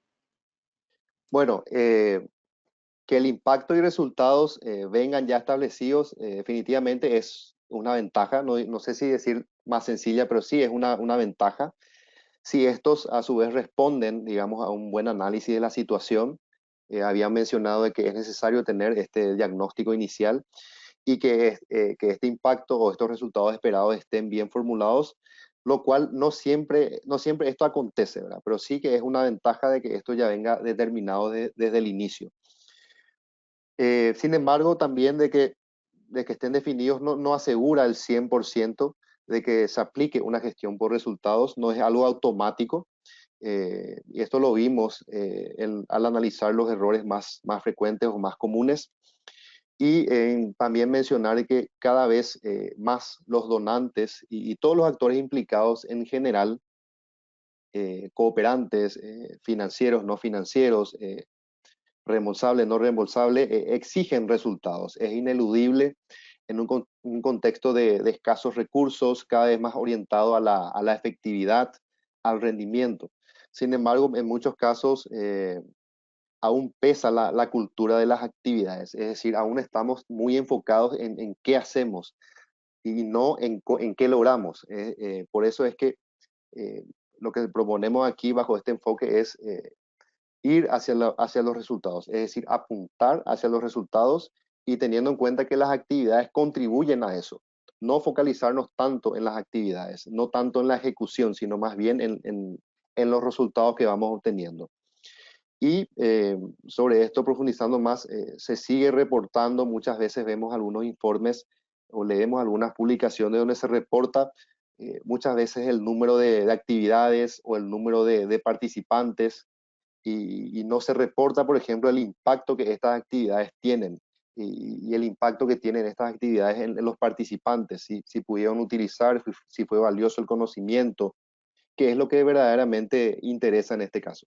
Bueno, que el impacto y resultados vengan ya establecidos, definitivamente es una ventaja. No, no sé si decir más sencilla, pero sí es una ventaja. Si estos a su vez responden, digamos, a un buen análisis de la situación, había mencionado de que es necesario tener este diagnóstico inicial y que este impacto o estos resultados esperados estén bien formulados, lo cual no siempre esto acontece, ¿verdad? Pero sí que es una ventaja de que esto ya venga determinado desde el inicio. Sin embargo, también de que estén definidos no asegura el 100% de que se aplique una gestión por resultados, no es algo automático. Y esto lo vimos al analizar los errores más frecuentes o más comunes. Y también mencionar que cada vez más los donantes y todos los actores implicados en general, cooperantes, financieros, no financieros, reembolsable, no reembolsable, exigen resultados. Es ineludible en un contexto de escasos recursos, cada vez más orientado a la efectividad, al rendimiento. Sin embargo, en muchos casos aún pesa la cultura de las actividades, es decir, aún estamos muy enfocados en qué hacemos y no en qué logramos. Por eso es que eh, lo que proponemos aquí bajo este enfoque es ir hacia los resultados, es decir, apuntar hacia los resultados y teniendo en cuenta que las actividades contribuyen a eso. No focalizarnos tanto en las actividades, no tanto en la ejecución, sino más bien en los resultados que vamos obteniendo. Y sobre esto, profundizando más, se sigue reportando, muchas veces vemos algunos informes o leemos algunas publicaciones donde se reporta muchas veces el número de actividades o el número de participantes y no se reporta, por ejemplo, el impacto que estas actividades tienen y el impacto que tienen estas actividades en los participantes, si pudieron utilizar, si fue valioso el conocimiento, que es lo que verdaderamente interesa en este caso.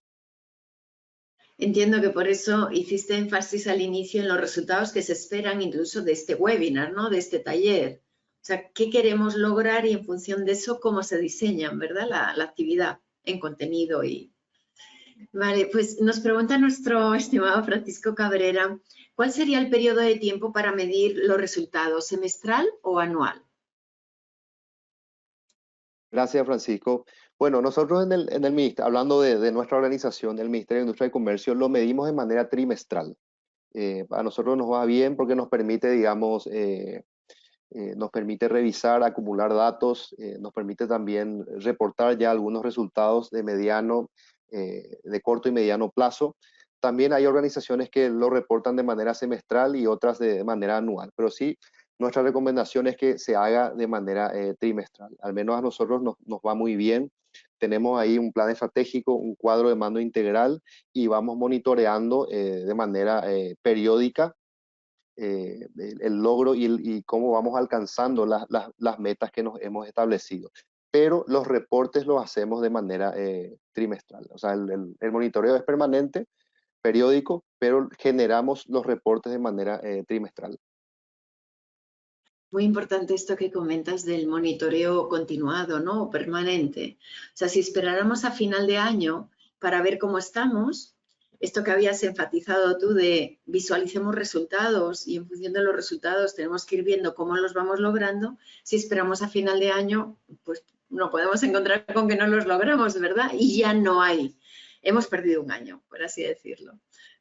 Entiendo que por eso hiciste énfasis al inicio en los resultados que se esperan incluso de este webinar, ¿no? De este taller. O sea, ¿qué queremos lograr y en función de eso cómo se diseñan, ¿verdad? La actividad en contenido y... Vale, pues nos pregunta nuestro estimado Francisco Cabrera, ¿cuál sería el periodo de tiempo para medir los resultados, semestral o anual? Gracias, Francisco. Bueno, nosotros en el ministerio, hablando de nuestra organización, el Ministerio de Industria y Comercio, lo medimos de manera trimestral. A nosotros nos va bien porque nos permite, digamos, nos permite revisar, acumular datos, nos permite también reportar ya algunos resultados de corto y mediano plazo. También hay organizaciones que lo reportan de manera semestral y otras de manera anual, pero sí, nuestra recomendación es que se haga de manera trimestral. Al menos a nosotros nos va muy bien. Tenemos ahí un plan estratégico, un cuadro de mando integral y vamos monitoreando de manera periódica el logro y cómo vamos alcanzando las metas que nos hemos establecido. Pero los reportes los hacemos de manera trimestral. O sea, el monitoreo es permanente, periódico, pero generamos los reportes de manera trimestral. Muy importante esto que comentas del monitoreo continuado, ¿no? Permanente. O sea, si esperáramos a final de año para ver cómo estamos, esto que habías enfatizado tú de visualicemos resultados y en función de los resultados tenemos que ir viendo cómo los vamos logrando, si esperamos a final de año, pues no podemos encontrar con que no los logramos, ¿verdad? Y ya no hay. Hemos perdido un año, por así decirlo.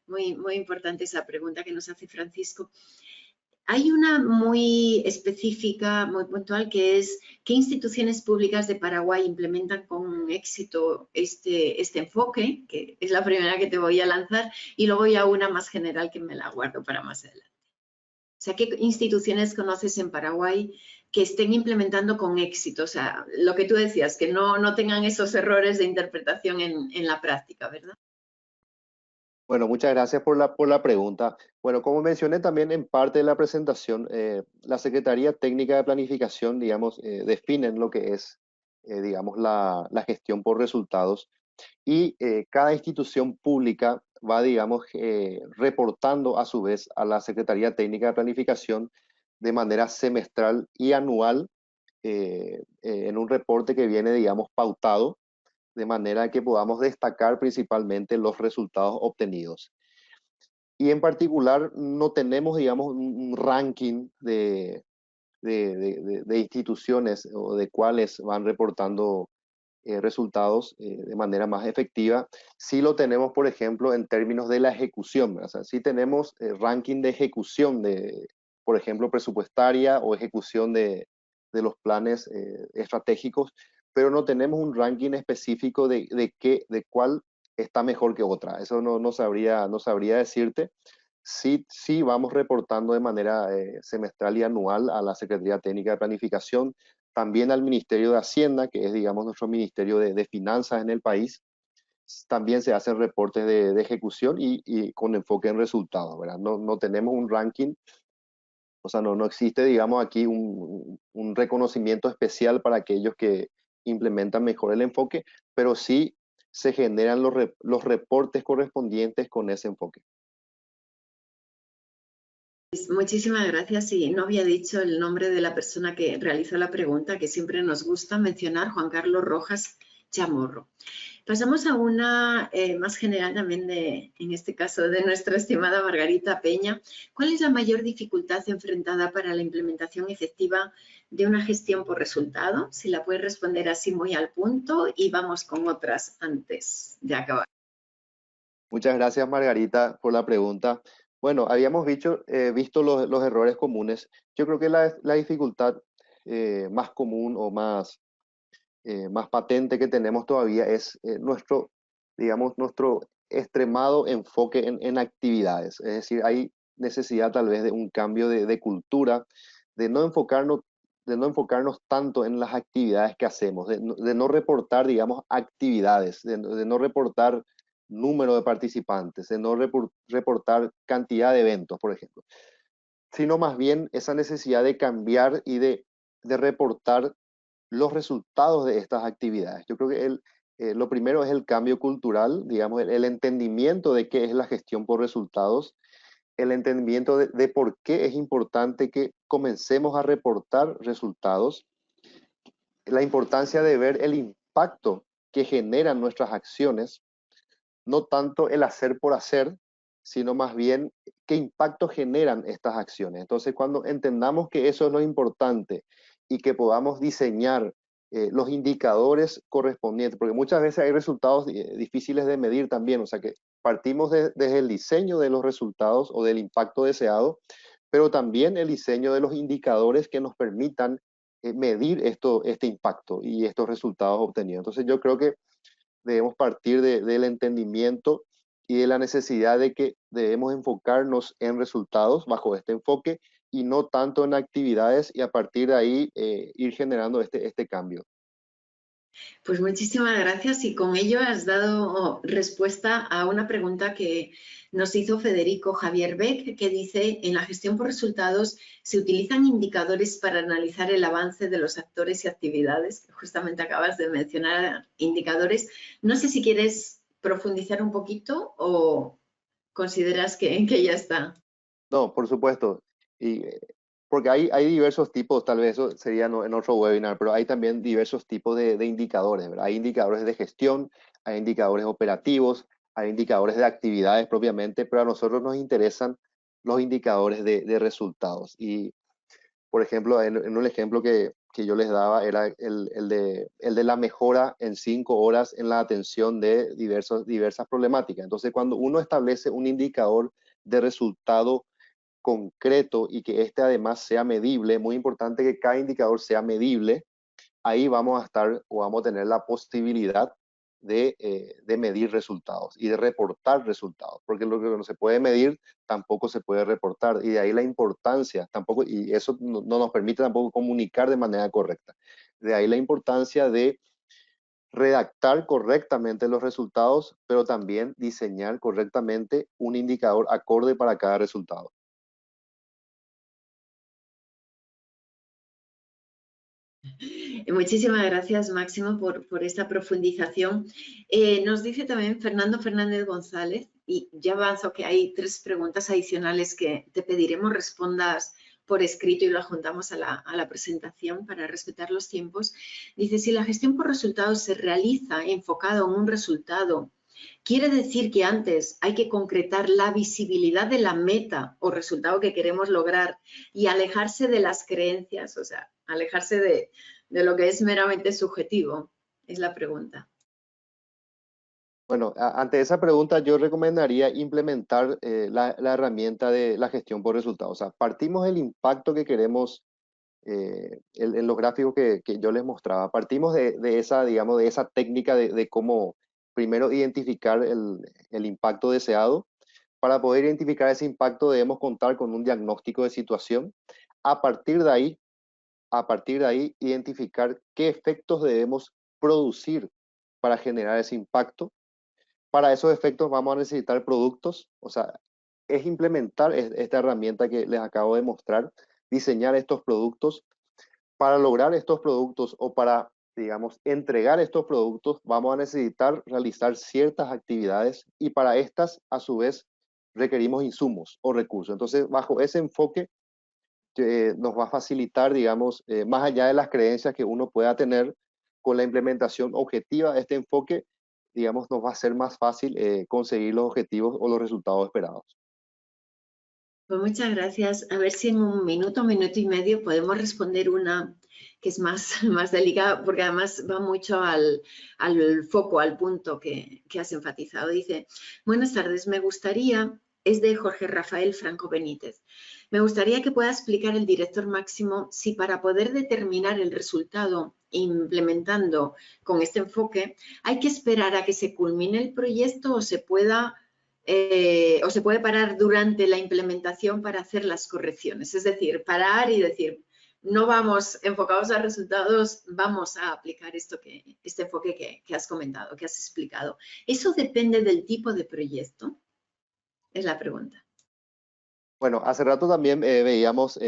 Muy, muy importante esa pregunta que nos hace Francisco. Hay una muy específica, muy puntual, que es qué instituciones públicas de Paraguay implementan con éxito este enfoque, que es la primera que te voy a lanzar, y luego ya una más general que me la guardo para más adelante. O sea, ¿qué instituciones conoces en Paraguay que estén implementando con éxito? O sea, lo que tú decías, que no tengan esos errores de interpretación en la práctica, ¿verdad? Bueno, muchas gracias por la pregunta. Bueno, como mencioné también en parte de la presentación, la Secretaría Técnica de Planificación, digamos, definen lo que es, digamos, la gestión por resultados y cada institución pública va, digamos, reportando a su vez a la Secretaría Técnica de Planificación de manera semestral y anual en un reporte que viene, digamos, pautado de manera que podamos destacar principalmente los resultados obtenidos. Y en particular no tenemos, digamos, un ranking de instituciones o de cuáles van reportando resultados de manera más efectiva. Sí lo tenemos, por ejemplo, en términos de la ejecución. O sea, sí tenemos ranking de ejecución de, por ejemplo, presupuestaria o ejecución de los planes estratégicos, pero no tenemos un ranking específico de cuál está mejor que otra. Eso no sabría decirte. Sí, sí vamos reportando de manera semestral y anual a la Secretaría Técnica de Planificación, también al Ministerio de Hacienda, que es, digamos, nuestro Ministerio de Finanzas en el país. También se hacen reportes de ejecución y con enfoque en resultados, ¿verdad? No tenemos un ranking, o sea, no existe, digamos, aquí un reconocimiento especial para aquellos que implementan mejor el enfoque, pero sí se generan los reportes correspondientes con ese enfoque. Muchísimas gracias. Y no había dicho el nombre de la persona que realizó la pregunta, que siempre nos gusta mencionar, Juan Carlos Rojas Chamorro. Pasamos a una más general también en este caso, de nuestra estimada Margarita Peña. ¿Cuál es la mayor dificultad enfrentada para la implementación efectiva de una gestión por resultado? Si la puedes responder así muy al punto, y vamos con otras antes de acabar. Muchas gracias, Margarita, por la pregunta. Bueno, habíamos visto los errores comunes. Yo creo que la dificultad más común o más patente que tenemos todavía es digamos, nuestro extremado enfoque en actividades. Es decir, hay necesidad tal vez de un cambio de cultura, de no enfocarnos, de no enfocarnos tanto en las actividades que hacemos, de no reportar, digamos, actividades, de no reportar número de participantes, de no reportar cantidad de eventos, por ejemplo, sino más bien esa necesidad de cambiar y de reportar los resultados de estas actividades. Yo creo que lo primero es el cambio cultural, digamos, el entendimiento de qué es la gestión por resultados, el entendimiento de por qué es importante que comencemos a reportar resultados, la importancia de ver el impacto que generan nuestras acciones, no tanto el hacer por hacer, sino más bien qué impacto generan estas acciones. Entonces, cuando entendamos que eso es lo importante y que podamos diseñar los indicadores correspondientes, porque muchas veces hay resultados difíciles de medir también, o sea que partimos desde el diseño de los resultados o del impacto deseado, pero también el diseño de los indicadores que nos permitan medir este impacto y estos resultados obtenidos. Entonces yo creo que debemos partir del entendimiento y de la necesidad de que debemos enfocarnos en resultados bajo este enfoque y no tanto en actividades, y a partir de ahí ir generando este cambio. Pues muchísimas gracias, y con ello has dado respuesta a una pregunta que nos hizo Federico Javier Beck, que dice: en la gestión por resultados se utilizan indicadores para analizar el avance de los actores y actividades. Justamente acabas de mencionar indicadores. No sé si quieres profundizar un poquito o consideras que ya está. No, por supuesto. Y, porque hay diversos tipos, tal vez eso sería en otro webinar, pero hay también diversos tipos de indicadores, ¿verdad? Hay indicadores de gestión, hay indicadores operativos, hay indicadores de actividades propiamente, pero a nosotros nos interesan los indicadores de resultados. Y, por ejemplo, en un ejemplo que yo les daba era el de la mejora en 5 horas en la atención de diversas problemáticas. Entonces, cuando uno establece un indicador de resultado concreto y que este además sea medible, muy importante que cada indicador sea medible, ahí vamos a estar o vamos a tener la posibilidad de medir resultados y de reportar resultados, porque lo que no se puede medir tampoco se puede reportar, y de ahí la importancia, tampoco, y eso no nos permite tampoco comunicar de manera correcta. De ahí la importancia de redactar correctamente los resultados, pero también diseñar correctamente un indicador acorde para cada resultado. Muchísimas gracias, Máximo, por esta profundización. Nos dice también Fernando Fernández González, y ya avanzo que hay 3 preguntas adicionales que te pediremos respondas por escrito y lo adjuntamos a la presentación para respetar los tiempos. Dice, si la gestión por resultados se realiza enfocado en un resultado, ¿quiere decir que antes hay que concretar la visibilidad de la meta o resultado que queremos lograr y alejarse de las creencias, o sea, alejarse de lo que es meramente subjetivo? Es la pregunta. Bueno, ante esa pregunta yo recomendaría implementar la herramienta de la gestión por resultados. O sea, partimos del impacto que queremos en los gráficos que yo les mostraba. Partimos de esa, digamos, de esa técnica de cómo primero identificar el impacto deseado. Para poder identificar ese impacto debemos contar con un diagnóstico de situación. A partir de ahí identificar qué efectos debemos producir para generar ese impacto. Para esos efectos vamos a necesitar productos, o sea, es implementar esta herramienta que les acabo de mostrar, diseñar estos productos. Para lograr estos productos o para, digamos, entregar estos productos, vamos a necesitar realizar ciertas actividades, y para estas, a su vez, requerimos insumos o recursos. Entonces, bajo ese enfoque, nos va a facilitar, digamos, más allá de las creencias que uno pueda tener, con la implementación objetiva de este enfoque, digamos, nos va a ser más fácil conseguir los objetivos o los resultados esperados. Pues muchas gracias. A ver si en un minuto y medio podemos responder una que es más, más delicada, porque además va mucho al foco, al punto que has enfatizado. Dice, buenas tardes, me gustaría, es de Jorge Rafael Franco Benítez, me gustaría que pueda explicar el director Máximo si para poder determinar el resultado implementando con este enfoque hay que esperar a que se culmine el proyecto o se puede parar durante la implementación para hacer las correcciones. Es decir, parar y decir, no vamos enfocados a resultados, vamos a aplicar este enfoque que has comentado, que has explicado. ¿Eso depende del tipo de proyecto? Es la pregunta. Bueno, hace rato también veíamos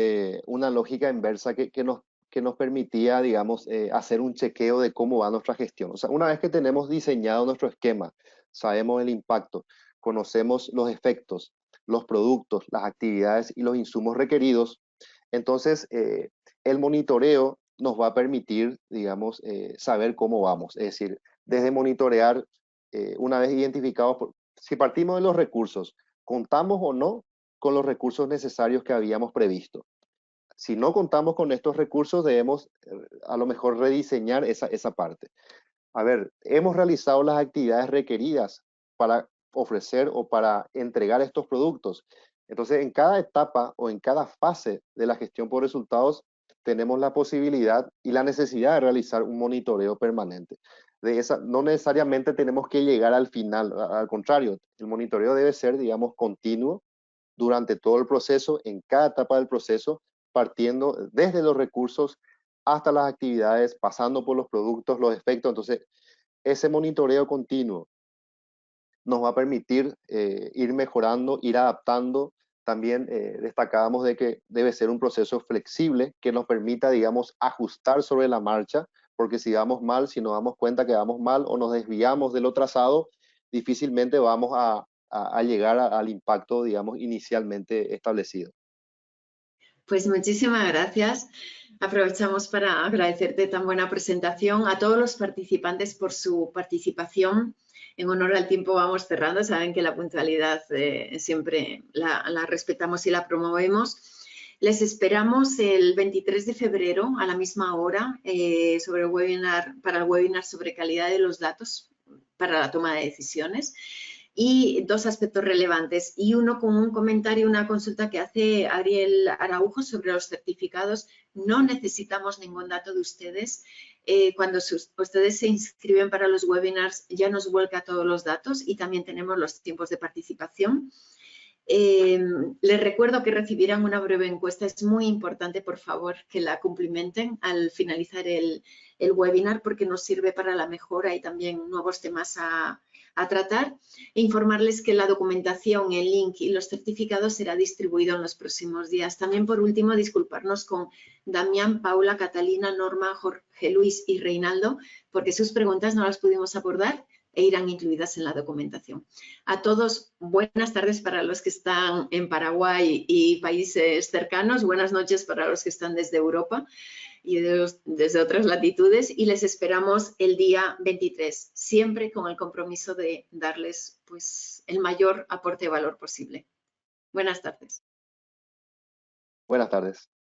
una lógica inversa que nos permitía, digamos, hacer un chequeo de cómo va nuestra gestión. O sea, una vez que tenemos diseñado nuestro esquema, sabemos el impacto, conocemos los efectos, los productos, las actividades y los insumos requeridos, entonces el monitoreo nos va a permitir, digamos, saber cómo vamos. Es decir, desde monitorear, una vez identificados, si partimos de los recursos, ¿contamos o no con los recursos necesarios que habíamos previsto? Si no contamos con estos recursos, debemos a lo mejor rediseñar esa parte. A ver, hemos realizado las actividades requeridas para ofrecer o para entregar estos productos. Entonces, en cada etapa o en cada fase de la gestión por resultados, tenemos la posibilidad y la necesidad de realizar un monitoreo permanente. No necesariamente tenemos que llegar al final, al contrario, el monitoreo debe ser, digamos, continuo durante todo el proceso, en cada etapa del proceso, partiendo desde los recursos hasta las actividades, pasando por los productos, los efectos. Entonces, ese monitoreo continuo nos va a permitir ir mejorando, ir adaptando. También destacábamos de que debe ser un proceso flexible que nos permita, digamos, ajustar sobre la marcha, porque si vamos mal, si nos damos cuenta que vamos mal o nos desviamos de lo trazado, difícilmente vamos a llegar al impacto, digamos, inicialmente establecido. Pues muchísimas gracias. Aprovechamos para agradecerte tan buena presentación, a todos los participantes por su participación. En honor al tiempo vamos cerrando. Saben que la puntualidad siempre la respetamos y la promovemos. Les esperamos el 23 de febrero a la misma hora para el webinar sobre calidad de los datos para la toma de decisiones. Y dos aspectos relevantes, y uno con un comentario, una consulta que hace Ariel Araujo sobre los certificados. No necesitamos ningún dato de ustedes. Cuando ustedes se inscriben para los webinars, ya nos vuelca todos los datos y también tenemos los tiempos de participación. Les recuerdo que recibirán una breve encuesta. Es muy importante, por favor, que la cumplimenten al finalizar el webinar, porque nos sirve para la mejora y también nuevos temas a tratar. E informarles que la documentación, el link y los certificados será distribuido en los próximos días. También, por último, disculparnos con Damián, Paula, Catalina, Norma, Jorge Luis y Reinaldo, porque sus preguntas no las pudimos abordar e irán incluidas en la documentación. A todos, buenas tardes para los que están en Paraguay y países cercanos, buenas noches para los que están desde Europa y desde otras latitudes, y les esperamos el día 23, siempre con el compromiso de darles pues, el mayor aporte de valor posible. Buenas tardes. Buenas tardes.